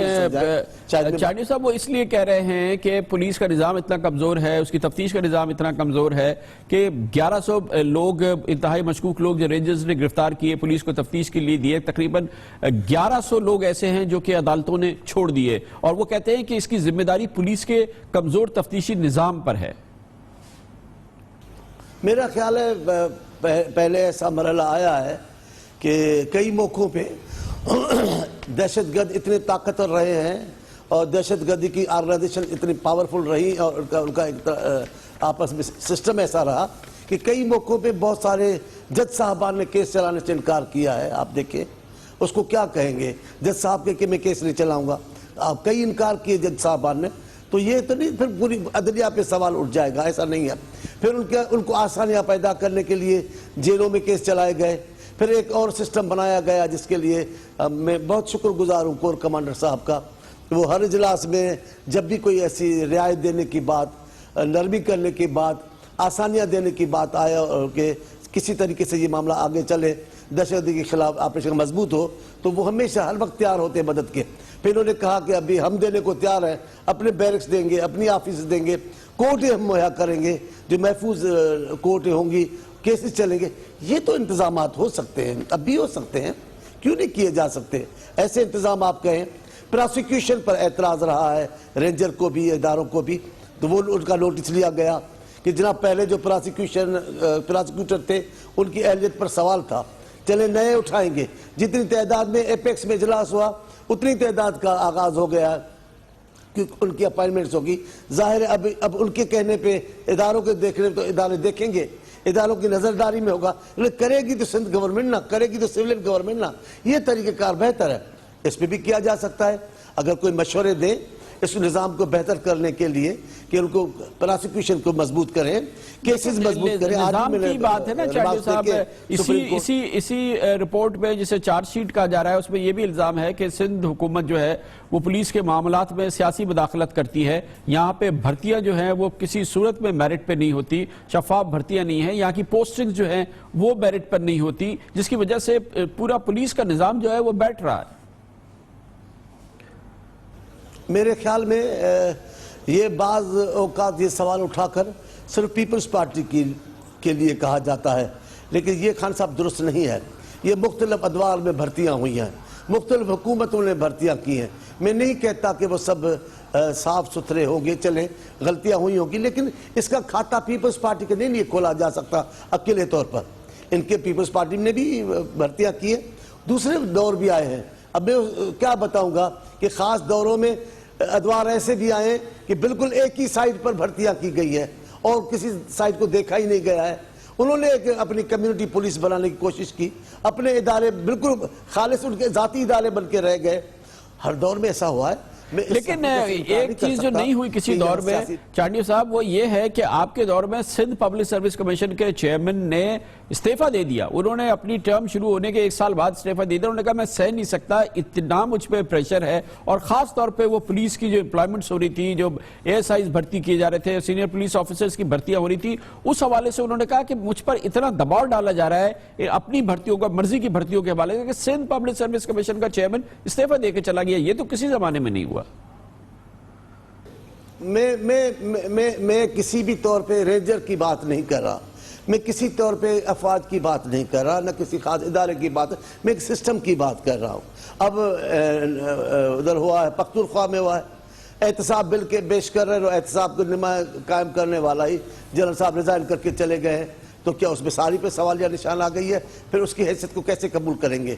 لیکن چاندی صاحب وہ اس لیے کہہ رہے ہیں کہ پولیس کا نظام اتنا کمزور ہے، اس کی تفتیش کا نظام اتنا کمزور ہے کہ 1100 لوگ، انتہائی مشکوک لوگ جو رینجرز نے گرفتار کیے پولیس کو تفتیش کے لیے دیے، تقریباً 1100 لوگ ایسے ہیں جو کہ عدالتوں نے چھوڑ دیے، اور وہ کہتے ہیں کہ اس کی ذمہ داری پولیس کے کمزور تفتیشی نظام پر ہے۔ میرا خیال ہے پہلے ایسا مرحلہ آیا ہے کہ کئی موقعوں پہ دہشت گرد اتنے طاقتور رہے ہیں اور دہشت گردی کی آرگنائزیشن اتنی پاورفل رہی اور ان کا ایک آپس میں سسٹم ایسا رہا کہ کئی موقعوں پہ بہت سارے جج صاحبان نے کیس چلانے سے انکار کیا ہے۔ آپ دیکھیں اس کو کیا کہیں گے جج صاحب کے کہ میں کیس نہیں چلاؤں گا، آپ کئی انکار کیے جج صاحبان نے، تو یہ تو نہیں پھر پوری عدلیہ پہ سوال اٹھ جائے گا، ایسا نہیں ہے۔ پھر ان کو آسانیاں پیدا کرنے کے لیے جیلوں میں کیس چلائے گئے، پھر ایک اور سسٹم بنایا گیا جس کے لیے میں بہت شکر گزار ہوں کور کمانڈر صاحب کا، وہ ہر اجلاس میں جب بھی کوئی ایسی رعایت دینے کی بات، نرمی کرنے کی بات، آسانیاں دینے کی بات آیا اور کہ کسی طریقے سے یہ معاملہ آگے چلے، دہشت گردی کے خلاف آپریشن مضبوط ہو، تو وہ ہمیشہ ہر وقت تیار ہوتے ہیں مدد کے۔ پھر انہوں نے کہا کہ ابھی ہم دینے کو تیار ہیں، اپنے بیرکس دیں گے، اپنی آفیس دیں گے، کورٹیں ہم مہیا کریں گے، جو محفوظ کورٹیں ہوں گی، کیسز چلیں گے۔ یہ تو انتظامات ہو سکتے ہیں، اب بھی ہو سکتے ہیں، کیوں نہیں کیے جا سکتے ایسے انتظام؟ آپ کہیں پراسیکیوشن پر اعتراض رہا ہے رینجر کو بھی، اداروں کو بھی، تو وہ ان کا نوٹس لیا گیا کہ جناب پہلے جو پراسیکیوٹر تھے ان کی اہلیت پر سوال تھا، چلے نئے اٹھائیں گے۔ جتنی تعداد میں ایپیکس میں اجلاس ہوا اتنی تعداد کا آغاز ہو گیا کہ ان کی اپائنٹمنٹس ہوگی۔ ظاہر ہے اب ان کے کہنے پہ اداروں کے دیکھنے تو ادارے دیکھیں گے، اداروں کی نظرداری میں ہوگا، لیکن کرے گی تو سندھ گورنمنٹ نہ، کرے گی تو سویلین گورنمنٹ نہ، یہ طریقہ کار بہتر ہے۔ اس پہ بھی کیا جا سکتا ہے اگر کوئی مشورے دیں اس نظام کو بہتر کرنے کے لیے کہ ان کو پراسیکیوشن کو مضبوط کریں، کیسز مضبوط کریں۔ نظام کی بات ہے نا چاندی صاحب، اسی رپورٹ میں جسے چارج شیٹ کہا جا رہا ہے اس میں یہ بھی الزام ہے کہ سندھ حکومت جو ہے وہ پولیس کے معاملات میں سیاسی مداخلت کرتی ہے، یہاں پہ بھرتیاں جو ہیں وہ کسی صورت میں میرٹ پہ نہیں ہوتی، شفاف بھرتیاں نہیں ہیں، یہاں کی پوسٹنگ جو ہیں وہ میرٹ پر نہیں ہوتی، جس کی وجہ سے پورا پولیس کا نظام جو ہے وہ بیٹھ رہا ہے۔ میرے خیال میں یہ بعض اوقات یہ سوال اٹھا کر صرف پیپلز پارٹی کے لیے کہا جاتا ہے، لیکن یہ خان صاحب درست نہیں ہے۔ یہ مختلف ادوار میں بھرتیاں ہوئی ہیں، مختلف حکومتوں نے بھرتیاں کی ہیں۔ میں نہیں کہتا کہ وہ سب صاف ستھرے ہوں گے، چلیں غلطیاں ہوئی ہوں گی، لیکن اس کا کھاتا پیپلز پارٹی کے نہیں کھولا جا سکتا اکیلے طور پر۔ ان کے پیپلز پارٹی نے بھی بھرتیاں کی ہیں، دوسرے دور بھی آئے ہیں۔ اب میں کیا بتاؤں گا کہ خاص دوروں میں ادوار ایسے بھی آئے ہیں کہ بالکل ایک ہی سائٹ پر بھرتیاں کی گئی ہے اور کسی سائٹ کو دیکھا ہی نہیں گیا ہے۔ انہوں نے اپنی کمیونٹی پولیس بنانے کی کوشش کی، اپنے ادارے بالکل خالص ان کے ذاتی ادارے بن کے رہ گئے۔ ہر دور میں ایسا ہوا ہے۔ لیکن ایک چیز جو نہیں ہوئی کسی دور میں چانڈی صاحب وہ یہ ہے کہ آپ کے دور میں سندھ پبلک سروس کمیشن کے چیئرمین نے استعفیٰ دے دیا، انہوں نے اپنی ٹرم شروع ہونے کے 1 سال بعد استعفیٰ دے دیا، انہوں نے کہا میں سہ نہیں سکتا، اتنا مجھ پہ پریشر ہے، اور خاص طور پہ وہ پولیس کی جو امپلائمنٹس ہو رہی تھی، جو اے ایس آئیز بھرتی کیے جا رہے تھے، سینئر پولیس آفیسرز کی بھرتیاں ہو رہی تھی، اس حوالے سے انہوں نے کہا کہ مجھ پر اتنا دباؤ ڈالا جا رہا ہے اپنی بھرتیوں کا، مرضی کی بھرتیوں کے حوالے سے، کہ سندھ پبلک سروس کمیشن کا چیئرمین استعفیٰ دے کے چلا گیا۔ یہ تو کسی زمانے میں نہیں ہوا۔ میں کسی بھی طور پہ رینجر کی بات نہیں کر رہا، میں کسی طور پہ افواج کی بات نہیں کر رہا، نہ کسی خاص ادارے کی بات، میں ایک سسٹم کی بات کر رہا ہوں۔ اب ادھر ہوا ہے، پختونخوا میں ہوا ہے، احتساب بل کے پیش کر رہے ہیں، احتساب کو قائم کرنے والا ہی جنرل صاحب ریزائن کر کے چلے گئے ہیں، تو کیا اس میں ساری پہ سوالیہ نشان آ گئی ہے؟ پھر اس کی حیثیت کو کیسے قبول کریں گے؟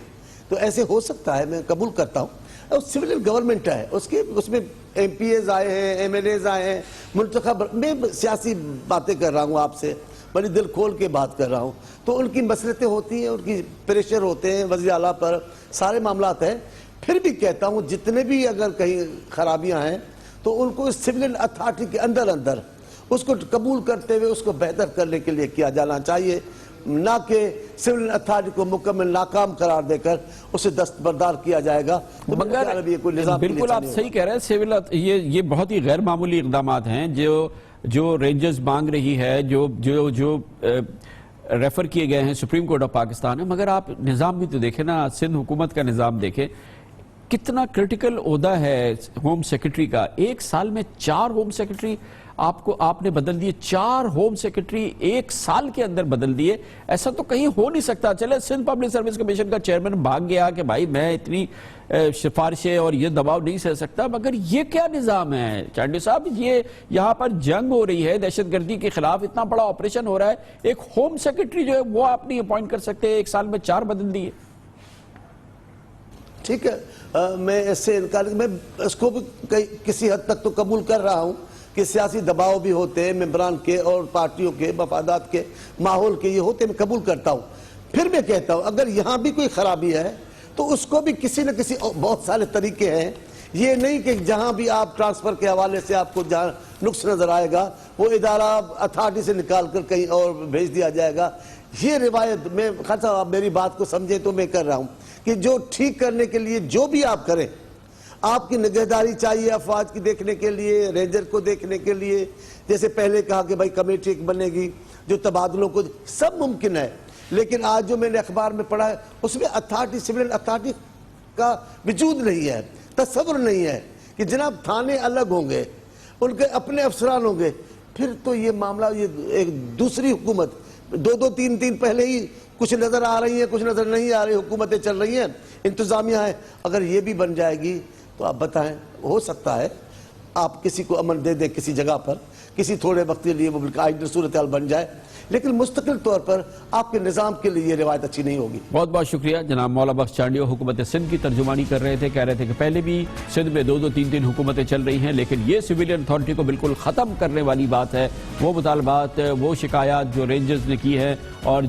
تو ایسے ہو سکتا ہے، میں قبول کرتا ہوں۔ سویلین گورنمنٹ ہے، اس میں ایم پی ایز آئے ہیں، ایم ایل ایز آئے ہیں، منتخب، میں سیاسی باتیں کر رہا ہوں آپ سے، بڑی دل کھول کے بات کر رہا ہوں، تو ان کی مسئلتیں ہوتی ہیں، ان کی پریشر ہوتے ہیں وزیر اعلیٰ پر، سارے معاملات ہیں۔ پھر بھی کہتا ہوں جتنے بھی اگر کہیں خرابیاں ہیں تو ان کو سویلین اتھارٹی کے اندر اس کو قبول کرتے ہوئے اس کو بہتر کرنے کے لیے کیا جانا چاہیے، نہ کہ سول اتھارٹی کو مکمل ناکام قرار دے کر اسے دستبردار کیا جائے گا۔ مگر بالکل آپ صحیح کہہ رہے ہیں، سول یہ بہت ہی غیر معمولی اقدامات ہیں جو رینجرز مانگ رہی ہے، جو ریفر کیے گئے ہیں سپریم کورٹ آف پاکستان میں، مگر آپ نظام بھی تو دیکھیں نا، سندھ حکومت کا نظام دیکھیں، کتنا کرٹیکل عہدہ ہے ہوم سیکرٹری کا. 1 سال میں 4 ہوم سیکرٹری آپ نے بدل دیے، 4 ہوم سیکرٹری 1 سال کے اندر بدل دیے. ایسا تو کہیں ہو نہیں سکتا. چلے سندھ پبلک سروس کمیشن کا چیئرمین بھاگ گیا کہ بھائی میں اتنی سفارشیں اور یہ دباؤ نہیں سہ سکتا، مگر یہ کیا نظام ہے چانڈی صاحب؟ یہ یہاں پر جنگ ہو رہی ہے دہشت گردی کے خلاف، اتنا بڑا آپریشن ہو رہا ہے، ایک ہوم سیکرٹری جو ہے وہ آپ نہیں اپوائنٹ کر سکتے، 1 سال میں 4 بدل دیے. ٹھیک ہے، میں اس سے انکار، میں اس کو بھی کسی حد تک تو قبول کر رہا ہوں کہ سیاسی دباؤ بھی ہوتے ہیں ممبران کے اور پارٹیوں کے مفادات کے ماحول کے، یہ ہوتے ہیں، میں قبول کرتا ہوں. پھر میں کہتا ہوں اگر یہاں بھی کوئی خرابی ہے تو اس کو بھی کسی نہ کسی، بہت سارے طریقے ہیں. یہ نہیں کہ جہاں بھی آپ ٹرانسفر کے حوالے سے آپ کو جہاں نقص نظر آئے گا وہ ادارہ اتھارٹی سے نکال کر کہیں اور بھیج دیا جائے گا. یہ روایت، میں خیر صاحب آپ میری بات کو سمجھیں تو میں کر رہا ہوں کہ جو ٹھیک کرنے کے لیے جو بھی آپ کریں، آپ کی نگہداری چاہیے افواج کی دیکھنے کے لیے، رینجر کو دیکھنے کے لیے، جیسے پہلے کہا کہ بھائی کمیٹی ایک بنے گی جو تبادلوں کو، سب ممکن ہے. لیکن آج جو میں نے اخبار میں پڑھا ہے اس میں اتھارٹی، سول اتھارٹی کا وجود نہیں ہے، تصور نہیں ہے کہ جناب تھانے الگ ہوں گے، ان کے اپنے افسران ہوں گے. پھر تو یہ معاملہ، یہ ایک دوسری حکومت، 2 3 پہلے ہی کچھ نظر آ رہی ہیں، کچھ نظر نہیں آ رہی، حکومتیں چل رہی ہیں، انتظامیہ ہے. اگر یہ بھی بن جائے گی تو آپ بتائیں، ہو سکتا ہے آپ کسی کو امن دے دیں کسی جگہ پر، کسی تھوڑے وقت کے لیے وہ بالکل آئیڈل صورتحال بن جائے، لیکن مستقل طور پر آپ کے نظام کے لیے یہ روایت اچھی نہیں ہوگی. بہت بہت شکریہ جناب مولا بخش چانڈیو، حکومت سندھ کی ترجمانی کر رہے تھے، کہہ رہے تھے کہ پہلے بھی سندھ میں 2 3 حکومتیں چل رہی ہیں، لیکن یہ سویلین اتھارٹی کو بالکل ختم کرنے والی بات ہے. وہ مطالبات، وہ شکایات جو رینجرز نے کی ہے اور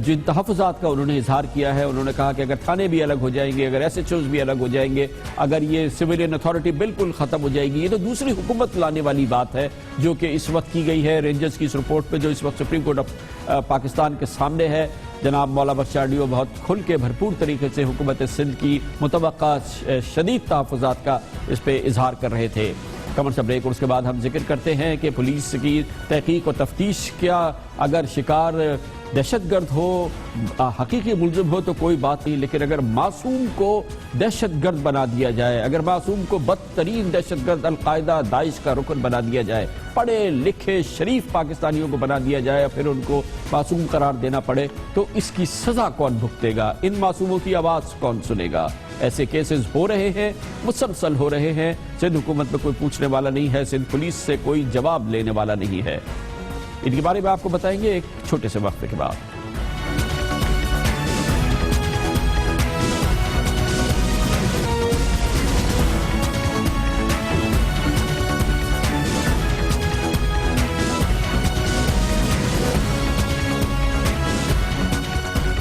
جن تحفظات کا انہوں نے اظہار کیا ہے، انہوں نے کہا کہ اگر تھانے بھی الگ ہو جائیں گے، اگر ایس ایچ اوز بھی الگ ہو جائیں گے، اگر یہ سویلین اتھارٹی بالکل ختم ہو جائے گی، یہ تو دوسری حکومت لانے والی بات ہے جو کہ اس وقت کی گئی ہے رینجرز کی اس رپورٹ پہ جو اس وقت سپریم کورٹ آف پاکستان کے سامنے ہے. جناب مولا بخش چانڈیو بہت کھل کے بھرپور طریقے سے حکومت سندھ کی متوقع شدید تحفظات کا اس پہ اظہار کر رہے تھے. کمر سے بریک اور اس کے بعد ہم ذکر کرتے ہیں کہ پولیس کی تحقیق و تفتیش کیا، اگر شکار دہشت گرد ہو، حقیقی ملزم ہو تو کوئی بات نہیں، لیکن اگر معصوم کو دہشت گرد بنا دیا جائے، اگر معصوم کو بدترین دہشت گرد القاعدہ داعش کا رکن بنا دیا جائے، پڑھے لکھے شریف پاکستانیوں کو بنا دیا جائے اور پھر ان کو معصوم قرار دینا پڑے، تو اس کی سزا کون بھگتے گا؟ ان معصوموں کی آواز کون سنے گا؟ ایسے کیسز ہو رہے ہیں، مسلسل ہو رہے ہیں. سندھ حکومت میں کوئی پوچھنے والا نہیں ہے، سندھ پولیس سے کوئی جواب لینے والا نہیں ہے. ان کے بارے میں آپ کو بتائیں گے ایک چھوٹے سے وقفے کے بعد.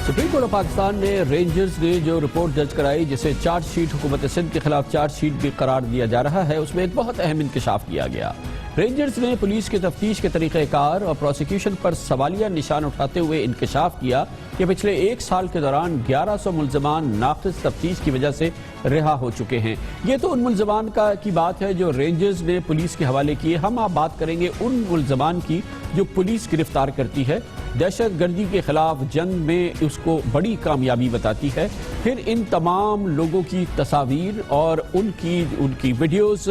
سپریم کورٹ آف پاکستان نے رینجرز نے جو رپورٹ درج کرائی، جسے چارج شیٹ حکومت سندھ کے خلاف چارج شیٹ بھی قرار دیا جا رہا ہے، اس میں ایک بہت اہم انکشاف کیا گیا. رینجرز نے پولیس کے تفتیش کے طریقہ کار اور پروسیکیوشن پر سوالیہ نشان اٹھاتے ہوئے انکشاف کیا کہ پچھلے 1 سال کے دوران 1100 ملزمان ناقص تفتیش کی وجہ سے رہا ہو چکے ہیں. یہ تو ان ملزمان کی بات ہے جو رینجرز نے پولیس کے حوالے کیے. ہم آپ بات کریں گے ان ملزمان کی جو پولیس گرفتار کرتی ہے، دہشت گردی کے خلاف جنگ میں اس کو بڑی کامیابی بتاتی ہے. پھر ان تمام لوگوں کی تصاویر اور ان کی ویڈیوز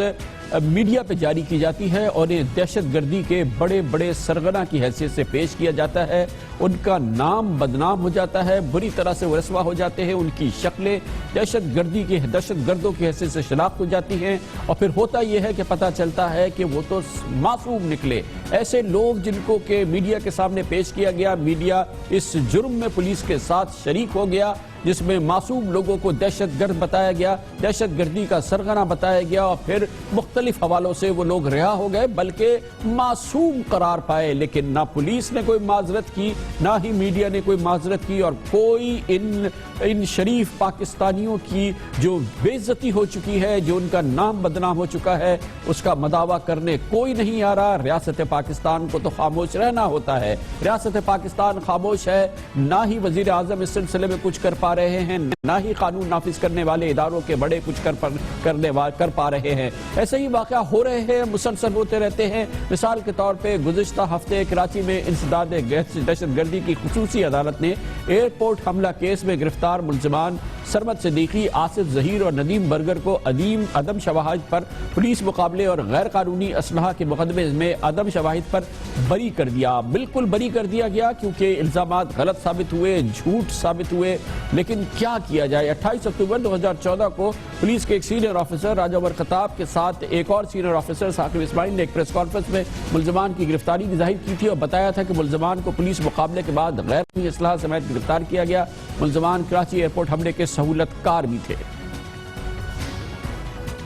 میڈیا پہ جاری کی جاتی ہے اور انہیں دہشت گردی کے بڑے بڑے سرغنہ کی حیثیت سے پیش کیا جاتا ہے. ان کا نام بدنام ہو جاتا ہے، بری طرح سے وہ رسوا ہو جاتے ہیں، ان کی شکلیں دہشت گردوں کی حیثیت سے شناخت ہو جاتی ہیں، اور پھر ہوتا یہ ہے کہ پتہ چلتا ہے کہ وہ تو معصوم نکلے. ایسے لوگ جن کو کہ میڈیا کے سامنے پیش کیا گیا، میڈیا اس جرم میں پولیس کے ساتھ شریک ہو گیا جس میں معصوم لوگوں کو دہشت گرد بتایا گیا، دہشت گردی کا سرغنہ بتایا گیا، اور پھر مختلف حوالوں سے وہ لوگ رہا ہو گئے بلکہ معصوم قرار پائے. لیکن نہ پولیس نے کوئی معذرت کی، نہ ہی میڈیا نے کوئی معذرت کی، اور کوئی ان شریف پاکستانیوں کی جو بے عزتی ہو چکی ہے، جو ان کا نام بدنام ہو چکا ہے، اس کا مداوع کرنے کوئی نہیں آ رہا. ریاست پاکستان کو تو خاموش رہنا ہوتا ہے. ریاست پاکستان خاموش ہے، نہ ہی وزیر اعظم اس سلسلے میں کچھ کر پا پا رہے ہیں، نہ ہی قانون نافذ کرنے والے اداروں کے بڑے کچھ کر پا رہے ہیں۔ ایسے ہی واقعہ ہو رہے ہیں، مسلسل ہوتے رہتے ہیں۔ مثال کے طور پہ گزشتہ ہفتے کراچی میں انسداد دہشت گردی کی خصوصی عدالت نے ایئرپورٹ حملہ کیس میں گرفتار ملزمان سرمد صدیقی، آصف ظہیر اور ندیم برگر کو عدم شواہد پر پولیس مقابلے اور غیر قانونی اسلحہ کے مقدمے میں عدم شواہد پر بری کر دیا۔ بالکل بری کر دیا گیا کیونکہ الزامات غلط ثابت ہوئے، جھوٹ ثابت ہوئے، لیکن کیا کیا جائے؟ 28 اکتوبر 2014 کو پولیس کے ایک سینئر آفیسر راجہ عمر خطاب کے ساتھ ایک اور سینئر آفیسر ثاقب اسماعیل نے ایک پریس کانفرنس میں ملزمان کی گرفتاری کی ظاہر کی تھی اور بتایا تھا کہ ملزمان کو پولیس مقابلے کے بعد غیر قانونی اسلحہ سمیت گرفتار کیا گیا۔ ملزمان کراچی ایئرپورٹ حملے کے سہولت کار بھی تھے۔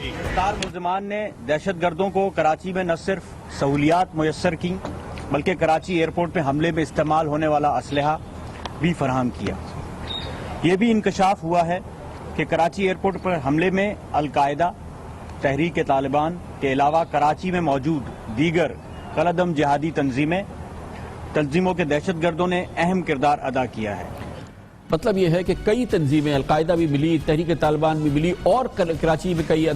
گرفتار ملزمان نے دہشت گردوں کو کراچی میں نہ صرف سہولیات میسر کی بلکہ کراچی ایئرپورٹ پہ حملے میں استعمال ہونے والا اسلحہ بھی فراہم کیا۔ یہ بھی انکشاف ہوا ہے کہ کراچی ایئرپورٹ پر حملے میں القاعدہ، تحریک طالبان کے علاوہ کراچی میں موجود دیگر کالعدم جہادی تنظیموں کے دہشت گردوں نے اہم کردار ادا کیا ہے۔ مطلب یہ ہے کہ کئی تنظیمیں، القاعدہ بھی ملی، تحریک طالبان بھی ملی اور کراچی میں کئی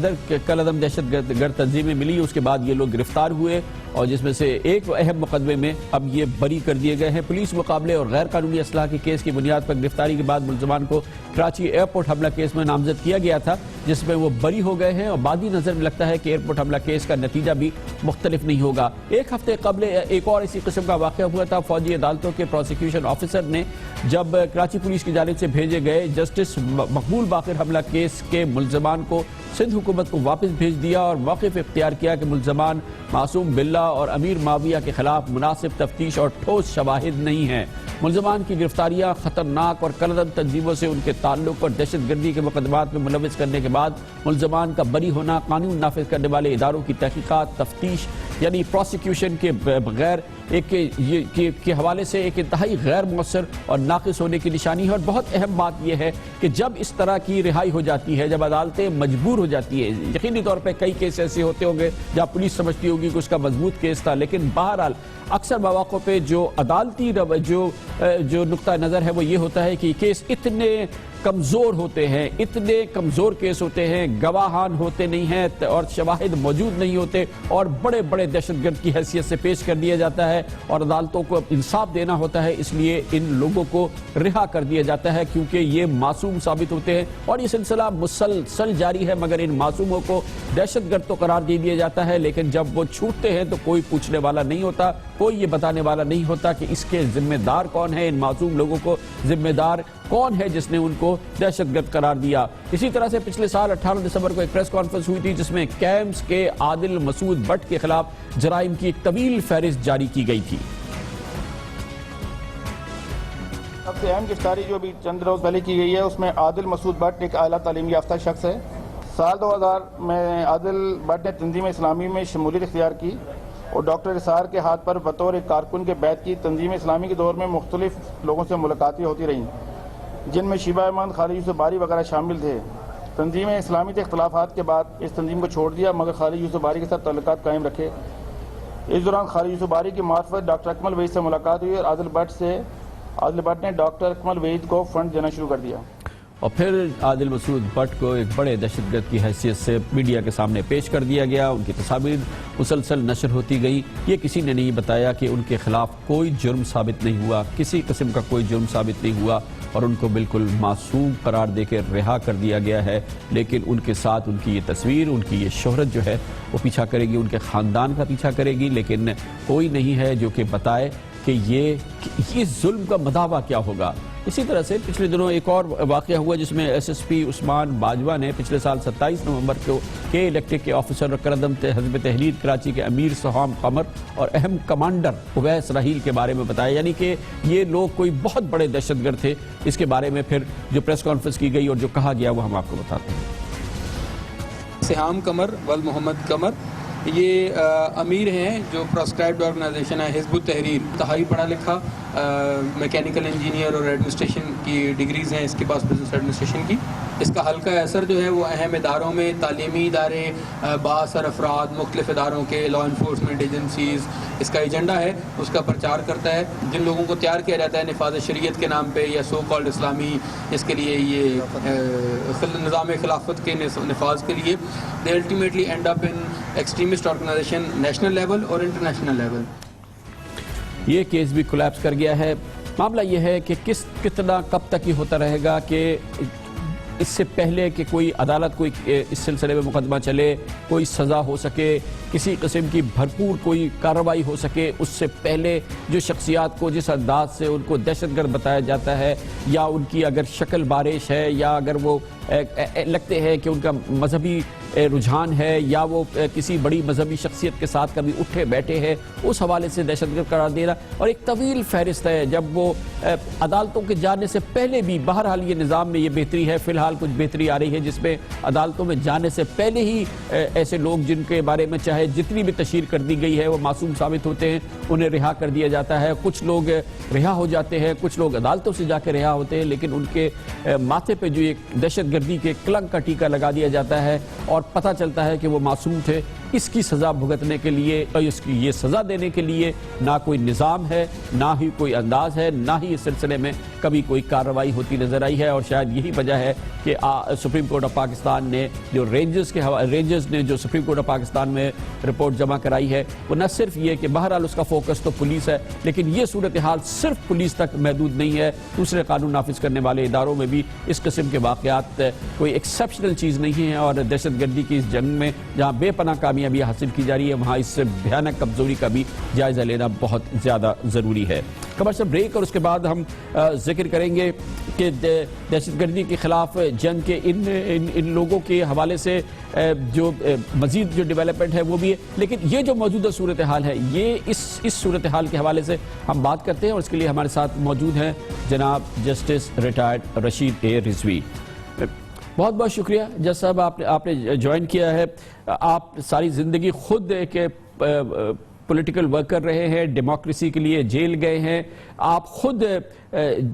کالعدم دہشت گرد تنظیمیں ملی۔ اس کے بعد یہ لوگ گرفتار ہوئے اور جس میں سے ایک اہم مقدمے میں اب یہ بری کر دیے گئے ہیں۔ پولیس مقابلے اور غیر قانونی اسلحہ کے کیس کی بنیاد پر گرفتاری کے بعد ملزمان کو کراچی ایئرپورٹ حملہ کیس میں نامزد کیا گیا تھا جس میں وہ بری ہو گئے ہیں اور بعدی نظر میں لگتا ہے کہ ایئرپورٹ حملہ کیس کا نتیجہ بھی مختلف نہیں ہوگا۔ ایک ہفتے قبل ایک اور اسی قسم کا واقعہ ہوا تھا۔ فوجی عدالتوں کے پروسیکیوشن آفیسر نے جب کراچی پولیس کی جانب سے بھیجے گئے جسٹس مقبول باقر حملہ کیس کے ملزمان کو سندھ حکومت کو واپس بھیج دیا اور موقف اختیار کیا کہ ملزمان معصوم باللہ اور امیر معاویہ کے خلاف مناسب تفتیش اور ٹھوس شواہد نہیں ہیں۔ ملزمان کی گرفتاریاں خطرناک اور کالعدم تنظیموں سے ان کے تعلق اور دہشت گردی کے مقدمات میں ملوث کرنے کے بعد ملزمان کا بری ہونا قانون نافذ کرنے والے اداروں کی تحقیقات، تفتیش یعنی پروسیکیوشن کے بغیر کے حوالے سے ایک انتہائی غیر مؤثر اور ناقص ہونے کی نشانی ہے۔ اور بہت اہم بات یہ ہے کہ جب اس طرح کی رہائی ہو جاتی ہے، جب عدالتیں مجبور ہو جاتی ہیں، یقینی طور پہ کئی کیس ایسے ہوتے ہوں گے جہاں پولیس سمجھتی ہوگی کہ اس کا مضبوط کیس تھا، لیکن بہرحال اکثر مواقع پہ جو عدالتی جو نقطہ نظر ہے وہ یہ ہوتا ہے کہ کیس اتنے کمزور ہوتے ہیں، اتنے کمزور کیس ہوتے ہیں، گواہان ہوتے نہیں ہیں اور شواہد موجود نہیں ہوتے اور بڑے بڑے دہشت گرد کی حیثیت سے پیش کر دیا جاتا ہے اور عدالتوں کو انصاف دینا ہوتا ہے، اس لیے ان لوگوں کو رہا کر دیا جاتا ہے کیونکہ یہ معصوم ثابت ہوتے ہیں اور یہ سلسلہ مسلسل جاری ہے۔ مگر ان معصوموں کو دہشت گرد تو قرار دے دیا جاتا ہے لیکن جب وہ چھوٹتے ہیں تو کوئی پوچھنے والا نہیں ہوتا، کوئی یہ بتانے والا نہیں ہوتا کہ اس کے ذمہ دار کون ہے، ان معصوم لوگوں کو ذمہ دار کون ہے جس نے ان کو دہشت گرد قرار دیا۔ اسی طرح سے پچھلے سال 18 دسمبر کو ایک پریس کانفرنس ہوئی تھی جس میں کیمز کے عادل مسعود بٹ کے خلاف جرائم کی ایک طویل فہرست جاری کی گئی تھی۔ سب سے اہم گرفتاری جو بھی چند روز پہلے کی گئی ہے اس میں عادل مسعود بٹ ایک اعلیٰ تعلیم یافتہ شخص ہے۔ سال 2000 میں عادل بٹ نے تنظیم اسلامی میں شمولیت اختیار کی اور ڈاکٹر اسار کے ہاتھ پر بطور ایک کارکن کے بیعت کی۔ تنظیم اسلامی کے دور میں مختلف لوگوں سے ملاقاتیں ہوتی رہیں جن میں شیبہ احمد، خالد یوسف باری وغیرہ شامل تھے۔ تنظیم اسلامی کے اختلافات کے بعد اس تنظیم کو چھوڑ دیا مگر خالد یوسف باری کے ساتھ تعلقات قائم رکھے۔ اس دوران خالد یوسف باری کی معرفت ڈاکٹر اکمل وحید سے ملاقات ہوئی اور عادل بٹ نے ڈاکٹر اکمل وحید کو فنڈ دینا شروع کر دیا اور پھر عادل مسعود بٹ کو ایک بڑے دہشت گرد کی حیثیت سے میڈیا کے سامنے پیش کر دیا گیا۔ ان کی تصاویر مسلسل نشر ہوتی گئی۔ یہ کسی نے نہیں بتایا کہ ان کے خلاف کوئی جرم ثابت نہیں ہوا، کسی قسم کا کوئی جرم ثابت نہیں ہوا اور ان کو بالکل معصوم قرار دے کے رہا کر دیا گیا ہے، لیکن ان کے ساتھ ان کی یہ تصویر، ان کی یہ شہرت جو ہے وہ پیچھا کرے گی، ان کے خاندان کا پیچھا کرے گی، لیکن کوئی نہیں ہے جو کہ بتائے کہ یہ ظلم کا مداوع کیا ہوگا۔ اسی طرح سے پچھلے دنوں ایک اور واقعہ ہوا جس میں ایس ایس پی عثمان باجوہ نے پچھلے سال 27 نومبر کو کے الیکٹرک کے آفیسر اور کالعدم حزب تحریر کراچی کے امیر سہام قمر اور اہم کمانڈر اویس راحیل کے بارے میں بتایا، یعنی کہ یہ لوگ کوئی بہت بڑے دہشت گرد تھے۔ اس کے بارے میں پھر جو پریس کانفرنس کی گئی اور جو کہا گیا وہ ہم آپ کو بتاتے ہیں۔ سہام قمر ول محمد قمر یہ امیر ہیں جو پراسکرائبڈ آرگنائزیشن ہے حزب التحریر، انتہائی پڑھا لکھا، میکینیکل انجینئر اور ایڈمنسٹریشن کی ڈگریز ہیں اس کے پاس، بزنس ایڈمنسٹریشن کی۔ اس کا حلقہ اثر جو ہے وہ اہم اداروں میں، تعلیمی ادارے، بااثر افراد، مختلف اداروں کے، لا انفورسمنٹ ایجنسیز، اس کا ایجنڈا ہے اس کا پرچار کرتا ہے. جن لوگوں کو تیار کیا جاتا ہے نفاذ شریعت کے نام پہ یا سو کالڈ اسلامی اس کے لیے یہ نظام خلافت کے نفاذ کے لیے, they ultimately end up in extremist organization national level اور international level. یہ کیس بھی کولیپس کر گیا ہے. معاملہ یہ ہے کہ کتنا کب تک یہ ہوتا رہے گا کہ اس سے پہلے کہ کوئی عدالت کوئی اس سلسلے میں مقدمہ چلے, کوئی سزا ہو سکے, کسی قسم کی بھرپور کوئی کارروائی ہو سکے, اس سے پہلے جو شخصیات کو جس انداز سے ان کو دہشت گرد بتایا جاتا ہے یا ان کی اگر شکل بارش ہے یا اگر وہ لگتے ہیں کہ ان کا مذہبی رجحان ہے یا وہ کسی بڑی مذہبی شخصیت کے ساتھ کبھی اٹھے بیٹھے ہیں, اس حوالے سے دہشت گرد قرار دینا, اور ایک طویل فہرست ہے. جب وہ عدالتوں کے جانے سے پہلے بھی بہرحال یہ نظام میں یہ بہتری ہے, فی الحال کچھ بہتری آ رہی ہے جس میں عدالتوں میں جانے سے پہلے ہی ایسے لوگ جن کے بارے میں چاہے جتنی بھی تشہیر کر دی گئی ہے وہ معصوم ثابت ہوتے ہیں, انہیں رہا کر دیا جاتا ہے. کچھ لوگ رہا ہو جاتے ہیں, کچھ لوگ عدالتوں سے جا کے رہا ہوتے ہیں, لیکن ان کے ماتھے پہ جو ایک دہشت گردی کے کلنک کا ٹیکہ لگا دیا جاتا ہے اور پتہ چلتا ہے کہ وہ معصوم تھے. اس کی سزا بھگتنے کے لیے اور اس کی یہ سزا دینے کے لیے نہ کوئی نظام ہے, نہ ہی کوئی انداز ہے, نہ ہی اس سلسلے میں کبھی کوئی کارروائی ہوتی نظر آئی ہے. اور شاید یہی وجہ ہے کہ سپریم کورٹ آف پاکستان نے جو رینجرز نے جو سپریم کورٹ آف پاکستان میں رپورٹ جمع کرائی ہے, وہ نہ صرف یہ کہ بہرحال اس کا فوکس تو پولیس ہے, لیکن یہ صورتحال صرف پولیس تک محدود نہیں ہے. دوسرے قانون نافذ کرنے والے اداروں میں بھی اس قسم کے واقعات کوئی ایکسیپشنل چیز نہیں ہے. اور دہشت گردی کی اس جنگ میں جہاں بے پناہ کامیابی حاصل کی جا رہی ہے, وہاں اس سے بھیانک کمزوری کا بھی جائزہ لینا بہت زیادہ ضروری ہے. کمرشل بریک, اور اس کے بعد ہم ذکر کریں گے کہ دہشت گردی کے خلاف جنگ کے ان لوگوں کے حوالے سے جو مزید جو ڈیولپمنٹ ہے وہ بھی ہے, لیکن یہ جو موجودہ صورتحال ہے یہ اس صورتحال کے حوالے سے ہم بات کرتے ہیں. اور اس کے لیے ہمارے ساتھ موجود ہیں جناب جسٹس ریٹائرڈ رشید اے رضوی. بہت بہت شکریہ جج صاحب, آپ نے جوائن کیا ہے. آپ ساری زندگی خود ایک پولیٹیکل ورکر رہے ہیں, ڈیموکریسی کے لیے جیل گئے ہیں, آپ خود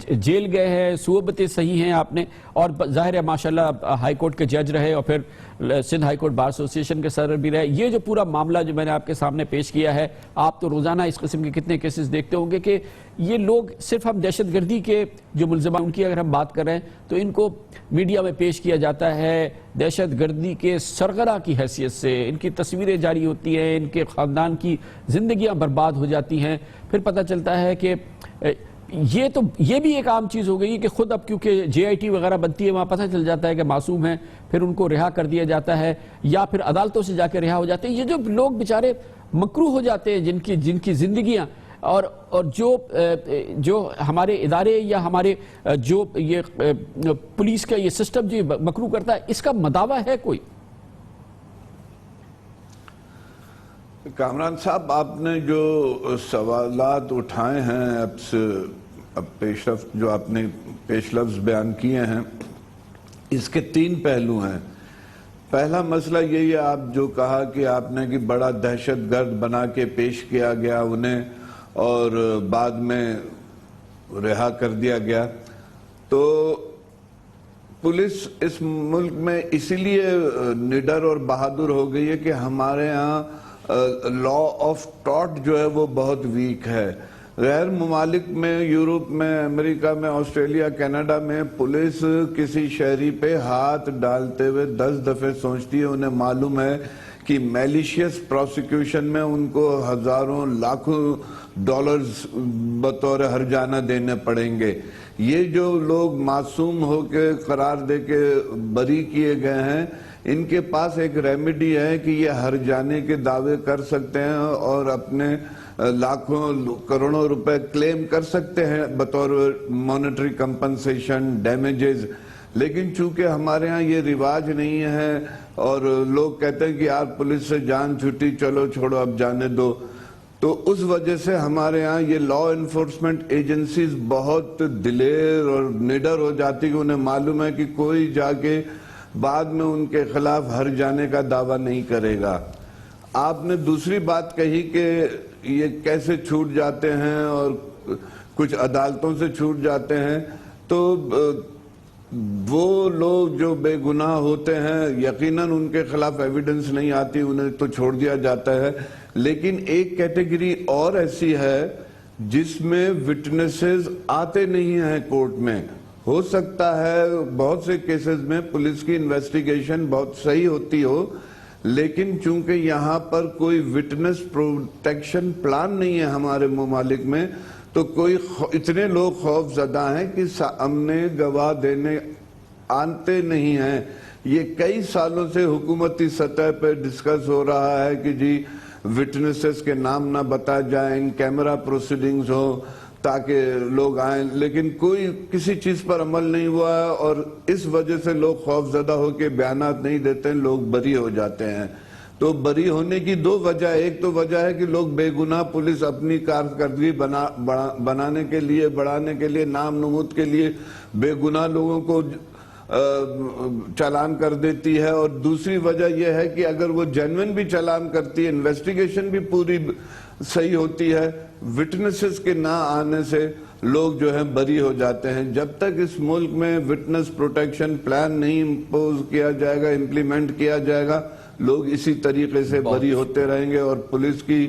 جیل گئے ہیں, صحبتیں صحیح ہیں آپ نے, اور ظاہر ہے ماشاءاللہ ہائی کورٹ کے جج رہے اور پھر Sindh high court bar association کے صدر بھی رہے. یہ جو پورا معاملہ جو میں نے آپ کے سامنے پیش کیا ہے, آپ تو روزانہ اس قسم کے کتنے کیسز دیکھتے ہوں گے کہ یہ لوگ صرف ہم دہشت گردی کے جو ملزمان ان کی اگر ہم بات کر رہے ہیں تو ان کو میڈیا میں پیش کیا جاتا ہے دہشت گردی کے سرغرہ کی حیثیت سے, ان کی تصویریں جاری ہوتی ہیں, ان کے خاندان کی زندگیاں برباد ہو جاتی ہیں. پھر پتہ چلتا ہے کہ یہ بھی ایک عام چیز ہو گئی کہ خود اب کیونکہ جے آئی ٹی وغیرہ بنتی ہے وہاں پتہ چل جاتا ہے کہ معصوم ہیں, پھر ان کو رہا کر دیا جاتا ہے یا پھر عدالتوں سے جا کے رہا ہو جاتے ہیں. یہ جو لوگ بیچارے مکروہ ہو جاتے ہیں جن کی زندگیاں اور جو ہمارے ادارے یا ہمارے جو یہ پولیس کا یہ سسٹم جو مکروہ کرتا ہے, اس کا مداوع ہے کوئی؟ کامران صاحب, آپ نے جو سوالات اٹھائے ہیں اب پیش رفت جو آپ نے پیش لفظ بیان کیے ہیں, اس کے 3 پہلو ہیں. پہلا مسئلہ یہی ہے آپ جو کہا کہ آپ نے کہ بڑا دہشت گرد بنا کے پیش کیا گیا انہیں اور بعد میں رہا کر دیا گیا. تو پولیس اس ملک میں اسی لیے نڈر اور بہادر ہو گئی ہے کہ ہمارے ہاں لا آف ٹاٹ جو ہے وہ بہت ویک ہے. غیر ممالک میں, یورپ میں, امریکہ میں, آسٹریلیا, کینیڈا میں پولیس کسی شہری پہ ہاتھ ڈالتے ہوئے 10 دفعے سوچتی ہے. انہیں معلوم ہے کہ میلیشیس پروسیکیوشن میں ان کو ہزاروں لاکھوں ڈالرز بطور ہرجانہ دینے پڑیں گے. یہ جو لوگ معصوم ہو کے قرار دے کے بری کیے گئے ہیں, ان کے پاس ایک ریمیڈی ہے کہ یہ ہرجانے کے دعوے کر سکتے ہیں اور اپنے لاکھوں کروڑوں روپے کلیم کر سکتے ہیں بطور مانیٹری کمپنسیشن ڈیمیجز. لیکن چونکہ ہمارے ہاں یہ رواج نہیں ہے اور لوگ کہتے ہیں کہ یار پولیس سے جان چھٹی, چلو چھوڑو اب جانے دو, تو اس وجہ سے ہمارے ہاں یہ لا انفورسمنٹ ایجنسیز بہت دلیر اور نڈر ہو جاتی کہ انہیں معلوم ہے کہ کوئی جا کے بعد میں ان کے خلاف ہر جانے کا دعویٰ نہیں کرے گا. آپ نے دوسری بات کہی کہ یہ کیسے چھوٹ جاتے ہیں اور کچھ عدالتوں سے چھوٹ جاتے ہیں. تو وہ لوگ جو بے گناہ ہوتے ہیں یقیناً ان کے خلاف ایویڈنس نہیں آتی, انہیں تو چھوڑ دیا جاتا ہے. لیکن ایک کیٹیگری اور ایسی ہے جس میں وٹنسز آتے نہیں ہیں کورٹ میں. ہو سکتا ہے بہت سے کیسز میں پولیس کی انویسٹیگیشن بہت صحیح ہوتی ہو، لیکن چونکہ یہاں پر کوئی وٹنس پروٹیکشن پلان نہیں ہے ہمارے ممالک میں، تو اتنے لوگ خوف زدہ ہیں کہ سامنے گواہ دینے آتے نہیں ہیں. یہ کئی سالوں سے حکومتی سطح پہ ڈسکس ہو رہا ہے کہ جی وٹنسز کے نام نہ بتائے جائیں، کیمرہ پروسیڈنگز ہو تاکہ لوگ آئیں، لیکن کوئی کسی چیز پر عمل نہیں ہوا ہے، اور اس وجہ سے لوگ خوف زدہ ہو کے بیانات نہیں دیتے ہیں، لوگ بری ہو جاتے ہیں. تو بری ہونے کی دو وجہ، ایک تو وجہ ہے کہ لوگ بے گناہ، پولیس اپنی کارکردگی بڑھانے کے لیے نام نمود کے لیے بے گناہ لوگوں کو چالان کر دیتی ہے، اور دوسری وجہ یہ ہے کہ اگر وہ جینوین بھی چالان کرتی ہے، انویسٹیگیشن بھی پوری صحیح ہوتی ہے، وٹنسز کے نہ آنے سے لوگ جو ہیں بری ہو جاتے ہیں. جب تک اس ملک میں وٹنس پروٹیکشن پلان نہیں امپوز کیا جائے گا، امپلیمنٹ کیا جائے گا، لوگ اسی طریقے سے بری ہوتے رہیں گے اور پولیس کی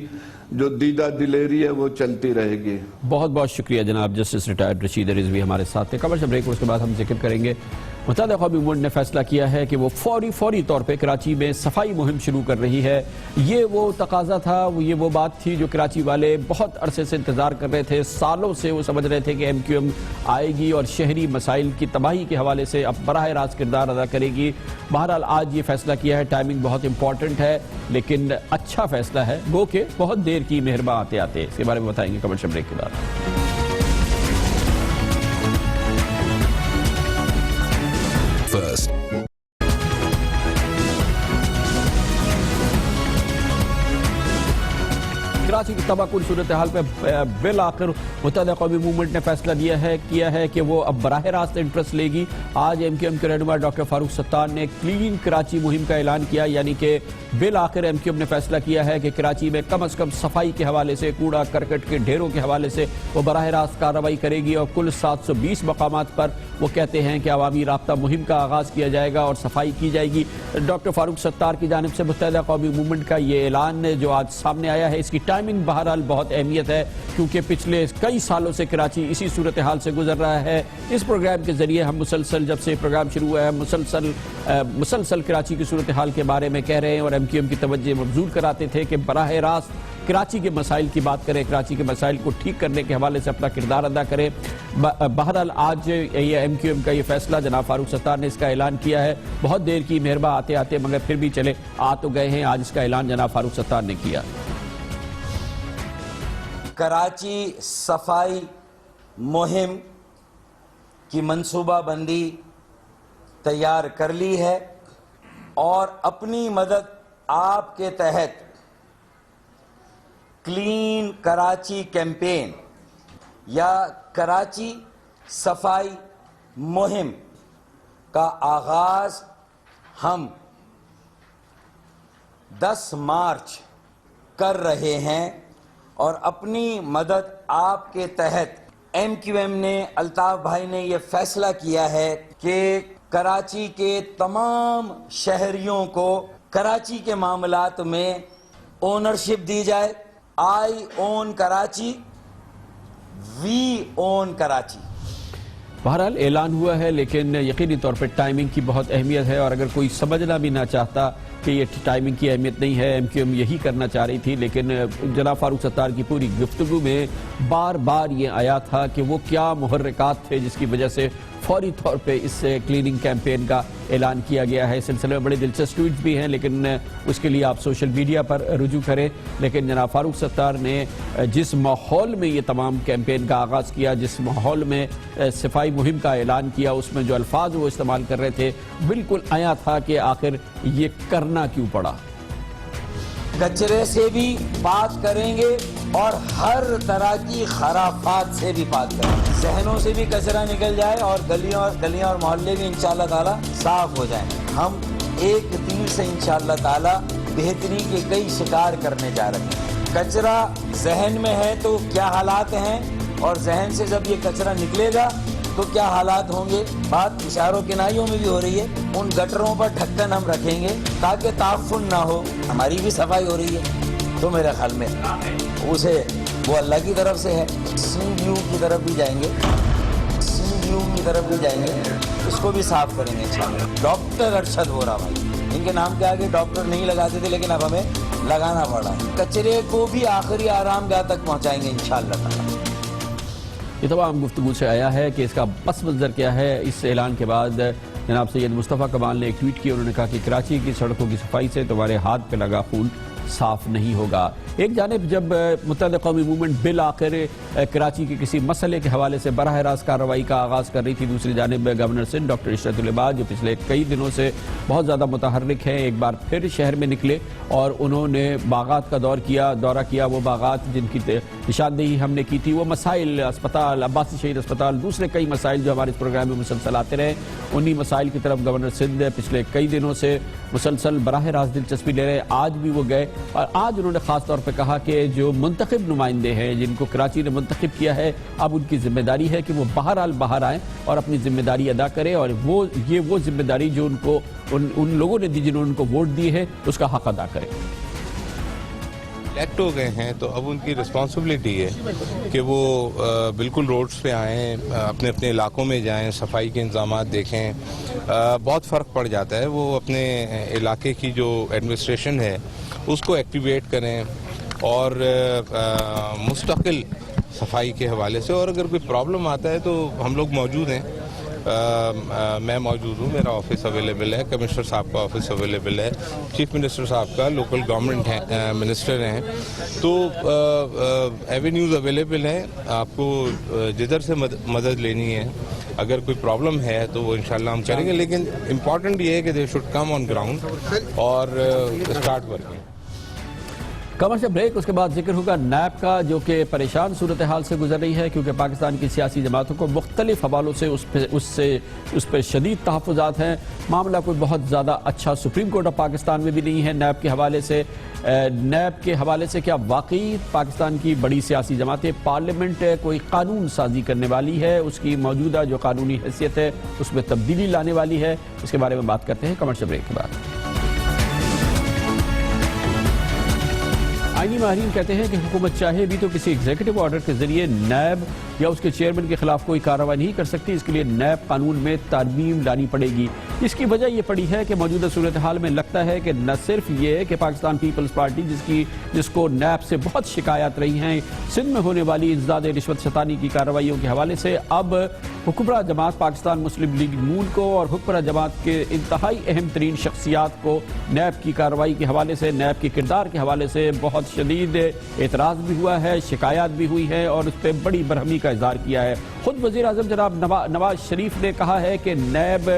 جو دیدہ دلیری ہے وہ چلتی رہے گی. بہت بہت شکریہ جناب جسٹس ریٹائرڈ رشید رضوی ہمارے ساتھ تھے. کمرشل بریک، اس کے بعد ہم ذکر کریں گے متحدہ اقوام متحدہ نے فیصلہ کیا ہے کہ وہ فوری طور پہ کراچی میں صفائی مہم شروع کر رہی ہے. یہ وہ تقاضا تھا، یہ وہ بات تھی جو کراچی والے بہت عرصے سے انتظار کر رہے تھے. سالوں سے وہ سمجھ رہے تھے کہ ایم کیو ایم آئے گی اور شہری مسائل کی تباہی کے حوالے سے اب براہ راست کردار ادا کرے گی. بہرحال آج یہ فیصلہ کیا ہے، ٹائمنگ بہت امپورٹنٹ ہے لیکن اچھا فیصلہ ہے، گو کہ بہت دیر کی مہرباں آتے آتے. اس کے بارے میں بتائیں گے کمرشل بریک کے بعد. First. کراچی کی تباہ کن صورتحال پہ بالآخر متحدہ قومی موومنٹ نے فیصلہ کیا ہے کہ وہ اب براہ راست انٹرسٹ لے گی. آج ایم کیو ایم کے رہنما ڈاکٹر فاروق ستار نے کلین کراچی مہم کا اعلان کیا، یعنی کہ بالآخر ایم کیو ایم نے فیصلہ کیا ہے کہ کراچی میں کم از کم صفائی کے حوالے سے، کوڑا کرکٹ کے ڈھیروں کے حوالے سے وہ براہ راست کارروائی کرے گی، اور کل 720 مقامات پر وہ کہتے ہیں کہ عوامی رابطہ مہم کا آغاز کیا جائے گا اور صفائی کی جائے گی. ڈاکٹر فاروق ستار کی جانب سے متحدہ قومی موومنٹ کا یہ اعلان جو آج سامنے آیا ہے، اس کی ٹائمنگ بہرحال بہت اہمیت ہے کیونکہ پچھلے کئی سالوں سے کراچی اسی صورتحال سے گزر رہا ہے. اس پروگرام کے ذریعے ہم مسلسل، جب سے پروگرام شروع ہوا ہے، مسلسل کراچی کی صورتحال کے بارے میں کہہ رہے ہیں اور ایم کیو ایم کی توجہ مبذول کراتے تھے کہ براہ راست کراچی کے مسائل کی بات کریں، کراچی کے مسائل کو ٹھیک کرنے کے حوالے سے اپنا کردار ادا کریں. بہرحال آج یہ ایم کیو ایم کا یہ فیصلہ، جناب فاروق ستار نے اس کا اعلان کیا ہے. بہت دیر کی مہرباں آتے آتے، مگر پھر بھی چلے آ تو گئے ہیں. آج اس کا اعلان جناب فاروق ستار نے کیا. کراچی صفائی مہم کی منصوبہ بندی تیار کر لی ہے اور اپنی مدد آپ کے تحت کلین کراچی کیمپین یا کراچی صفائی مہم کا آغاز ہم 10 مارچ کر رہے ہیں، اور اپنی مدد آپ کے تحت ایم کیو ایم نے، الطاف بھائی نے یہ فیصلہ کیا ہے کہ کراچی کے تمام شہریوں کو کراچی کے معاملات میں اونرشپ دی جائے. آئی اون کراچی، وی اون کراچی. بہرحال اعلان ہوا ہے لیکن یقینی طور پر ٹائمنگ کی بہت اہمیت ہے، اور اگر کوئی سمجھنا بھی نہ چاہتا کہ یہ ٹائمنگ کی اہمیت نہیں ہے، ایم کیو ایم یہی کرنا چاہ رہی تھی، لیکن جناب فاروق ستار کی پوری گفتگو میں بار بار یہ آیا تھا کہ وہ کیا محرکات تھے جس کی وجہ سے فوری طور پہ اس کلیننگ کیمپین کا اعلان کیا گیا ہے. اس سلسلے میں بڑے دلچسپ ٹویٹ بھی ہیں لیکن اس کے لیے آپ سوشل میڈیا پر رجوع کریں. لیکن جناب فاروق ستار نے جس ماحول میں یہ تمام کیمپین کا آغاز کیا، جس ماحول میں صفائی مہم کا اعلان کیا، اس میں جو الفاظ وہ استعمال کر رہے تھے، بالکل آیا تھا کہ آخر یہ کرنا کیوں پڑا. کچرے سے بھی بات کریں گے اور ہر طرح کی خرافات سے بھی بات کریں گے. ذہنوں سے بھی کچرا نکل جائے اور گلیاں اور محلے بھی انشاءاللہ تعالیٰ صاف ہو جائیں. ہم ایک تیر سے انشاءاللہ تعالیٰ بہتری کے کئی شکار کرنے جا رہے ہیں. کچرا ذہن میں ہے تو کیا حالات ہیں، اور ذہن سے جب یہ کچرا نکلے گا تو کیا حالات ہوں گے. بات اشاروں کنائیوں میں بھی ہو رہی ہے. ان گٹروں پر ڈھکن ہم رکھیں گے تاکہ تعفن نہ ہو. ہماری بھی صفائی ہو رہی ہے تو میرے خیال میں اسے وہ اللہ کی طرف سے ہے. CU کی طرف بھی جائیں گے, CU کی طرف بھی جائیں گے, اس کو بھی صاف کریں گے انشاءاللہ. ڈاکٹر ارشد وورا بھائی, ان کے نام کے آگے ڈاکٹر نہیں لگاتے تھے لیکن اب ہمیں لگانا پڑا. کچرے کو بھی آخری آرام گاہ تک پہنچائیں گے انشاءاللہ تعالی. یہ تمام گفتگو سے آیا ہے کہ اس کا پس منظر کیا ہے. اس اعلان کے بعد جناب سید مصطفیٰ کمال نے ایک ٹویٹ کی, انہوں نے کہا کہ کراچی کی سڑکوں کی صفائی سے تمہارے ہاتھ پہ لگا خون صاف نہیں ہوگا. ایک جانب جب متحدہ قومی موومنٹ بالآخر کراچی کے کسی مسئلے کے حوالے سے براہ راست کارروائی کا آغاز کر رہی تھی, دوسری جانب گورنر سندھ ڈاکٹر عشرت العباد جو پچھلے کئی دنوں سے بہت زیادہ متحرک ہیں, ایک بار پھر شہر میں نکلے اور انہوں نے باغات کا دورہ کیا. وہ باغات جن کی نشاندہی ہم نے کی تھی, وہ مسائل, اسپتال, عباسی شہید اسپتال, دوسرے کئی مسائل جو ہمارے اس پروگرام میں مسلسل آتے رہے, انہی مسائل کی طرف گورنر سندھ پچھلے کئی دنوں سے مسلسل براہ راست دلچسپی لے رہے. آج بھی وہ گئے اور آج انہوں نے خاص طور پہ کہا کہ جو منتخب نمائندے ہیں جن کو کراچی نے منتخب کیا ہے, اب ان کی ذمہ داری ہے کہ وہ بہرحال باہر آئیں اور اپنی ذمہ داری ادا کریں, اور وہ ذمہ داری جو ان لوگوں نے دی جنہوں نے ان کو ووٹ دیے ہیں اس کا حق ادا کریں. الیکٹ ہو گئے ہیں تو اب ان کی رسپانسبلٹی ہے کہ وہ بالکل روڈز پہ آئیں, اپنے اپنے علاقوں میں جائیں, صفائی کے انتظامات دیکھیں. بہت فرق پڑ جاتا ہے. وہ اپنے علاقے کی جو ایڈمنسٹریشن ہے اس کو ایکٹیویٹ کریں اور مستقل صفائی کے حوالے سے, اور اگر کوئی پرابلم آتا ہے تو ہم لوگ موجود ہیں. میں موجود ہوں, میرا آفس اویلیبل ہے, کمشنر صاحب کا آفس اویلیبل ہے, چیف منسٹر صاحب کا, لوکل گورنمنٹ ہیں, منسٹر ہیں, تو ایوینیوز اویلیبل ہیں. آپ کو جدھر سے مدد لینی ہے, اگر کوئی پرابلم ہے تو وہ انشاءاللہ ہم کریں گے, لیکن امپورٹنٹ یہ ہے کہ they should come on ground اور اسٹارٹ ورکنگ. کمرشل بریک, اس کے بعد ذکر ہوگا نیب کا جو کہ پریشان صورتحال سے گزر رہی ہے کیونکہ پاکستان کی سیاسی جماعتوں کو مختلف حوالوں سے اس پہ شدید تحفظات ہیں. معاملہ کوئی بہت زیادہ اچھا سپریم کورٹ آف پاکستان میں بھی نہیں ہے نیب کے حوالے سے. نیب کے حوالے سے کیا واقعی پاکستان کی بڑی سیاسی جماعتیں پارلیمنٹ کوئی قانون سازی کرنے والی ہے, اس کی موجودہ جو قانونی حیثیت ہے اس میں تبدیلی لانے والی ہے, اس کے بارے میں بات کرتے ہیں کمرشل بریک کے بعد. آئینی ماہرین کہتے ہیں کہ حکومت چاہے بھی تو کسی ایگزیکٹو آرڈر کے ذریعے نیب یا اس کے چیئرمین کے خلاف کوئی کارروائی نہیں کر سکتی. اس کے لیے نیب قانون میں ترمیم لانی پڑے گی. اس کی وجہ یہ پڑی ہے کہ موجودہ صورتحال میں لگتا ہے کہ نہ صرف یہ کہ پاکستان پیپلز پارٹی جس کو نیب سے بہت شکایات رہی ہیں سندھ میں ہونے والی انسداد رشوت ستانی کی کارروائیوں کے حوالے سے, اب حکمراں جماعت پاکستان مسلم لیگ نون کو اور حکمراں جماعت کے انتہائی اہم ترین شخصیات کو نیب کی کارروائی کے حوالے سے, نیب کے کردار کے حوالے سے بہت شدید اعتراض بھی ہوا ہے, شکایات بھی ہوئی ہے اور اس پہ بڑی برہمی کا اظہار کیا ہے. خود وزیر اعظم جناب نواز شریف نے کہا ہے کہ نیب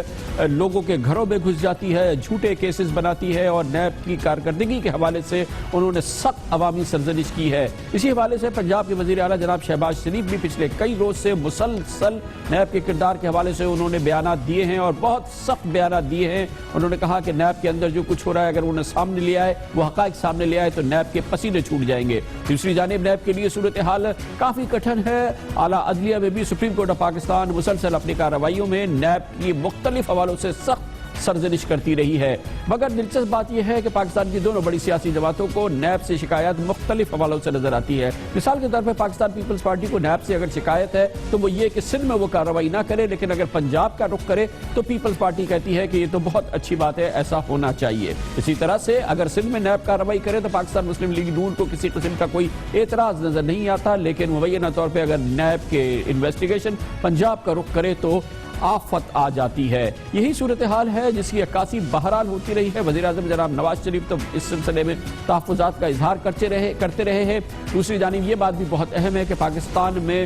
لوگوں کے گھروں میں گھس جاتی ہے, جھوٹے کیسز بناتی ہے, اور نیب کی کارکردگی کے حوالے سے انہوں نے سخت عوامی سرزنش کی ہے. اسی حوالے سے پنجاب کے وزیر اعلیٰ جناب شہباز شریف بھی پچھلے کئی روز سے مسلسل نیب کے کردار کے حوالے سے انہوں نے بیانات دیے ہیں اور بہت سخت بیانات دیے ہیں. انہوں نے کہا کہ نیب کے اندر جو کچھ ہو رہا ہے اگر انہوں نے سامنے لیا ہے, وہ حقائق سامنے لیا ہے, تو نیب کے پسینے چھوٹ جائیں گے. دوسری جانب نیب کے لیے صورتحال کافی کٹھن ہے. اعلیٰ عدلیہ میں بھی سپریم کورٹ آف پاکستان مسلسل اپنی کارروائیوں میں نیب کی مختلف حوالوں سے سخت سرزنش کرتی رہی ہے. مگر دلچسپ بات یہ ہے کہ پاکستان کی دونوں بڑی سیاسی جماعتوں کو نیب سے شکایت مختلف حوالوں سے نظر آتی ہے. مثال کے طور پر پاکستان پیپلز پارٹی کو نیب سے اگر شکایت ہے تو وہ یہ کہ سندھ میں وہ کارروائی نہ کرے, لیکن اگر پنجاب کا رخ کرے تو پیپلز پارٹی کہتی ہے کہ یہ تو بہت اچھی بات ہے, ایسا ہونا چاہیے. اسی طرح سے اگر سندھ میں نیب کارروائی کرے تو پاکستان مسلم لیگ نون کو کسی قسم کا کوئی اعتراض نظر نہیں آتا, لیکن مبینہ طور پہ اگر نیب کے انویسٹیگیشن پنجاب کا رخ کرے تو آفت آ جاتی ہے. یہی صورتحال ہے جس کی عکاسی بہرحال ہوتی رہی ہے. وزیر اعظم جناب نواز شریف تو اس سلسلے میں تحفظات کا اظہار کرتے رہے ہیں. دوسری جانب یہ بات بھی بہت اہم ہے کہ پاکستان میں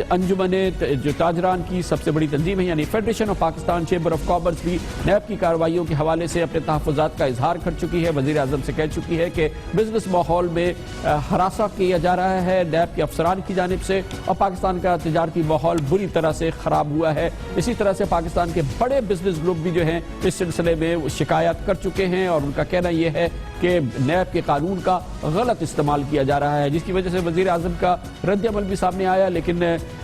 انجمن جو تاجران کی سب سے بڑی تنظیم ہے یعنی federation of Pakistan chamber of commerce بھی نیب کی کارروائیوں کے حوالے سے اپنے تحفظات کا اظہار کر چکی ہے. وزیر اعظم سے کہہ چکی ہے کہ بزنس ماحول میں ہراساں کیا جا رہا ہے نیب کے افسران کی جانب سے, اور پاکستان کا تجارتی ماحول بری طرح سے خراب ہوا ہے. اسی طرح سے پاکستان کے بڑے بزنس گروپ بھی جو ہیں اس سلسلے میں شکایات کر چکے ہیں, اور ان کا کہنا یہ ہے کہ نیب کے قانون کا غلط استعمال کیا جا رہا ہے, جس کی وجہ سے وزیر اعظم کا رد عمل بھی سامنے آیا. لیکن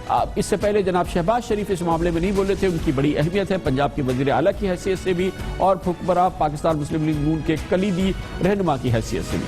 اس سے پہلے جناب شہباز شریف اس معاملے میں نہیں بولے تھے. ان کی بڑی اہمیت ہے پنجاب کے وزیر اعلیٰ کی حیثیت سے بھی اور حکمراں پاکستان مسلم لیگ نون کے کلیدی رہنما کی حیثیت سے بھی.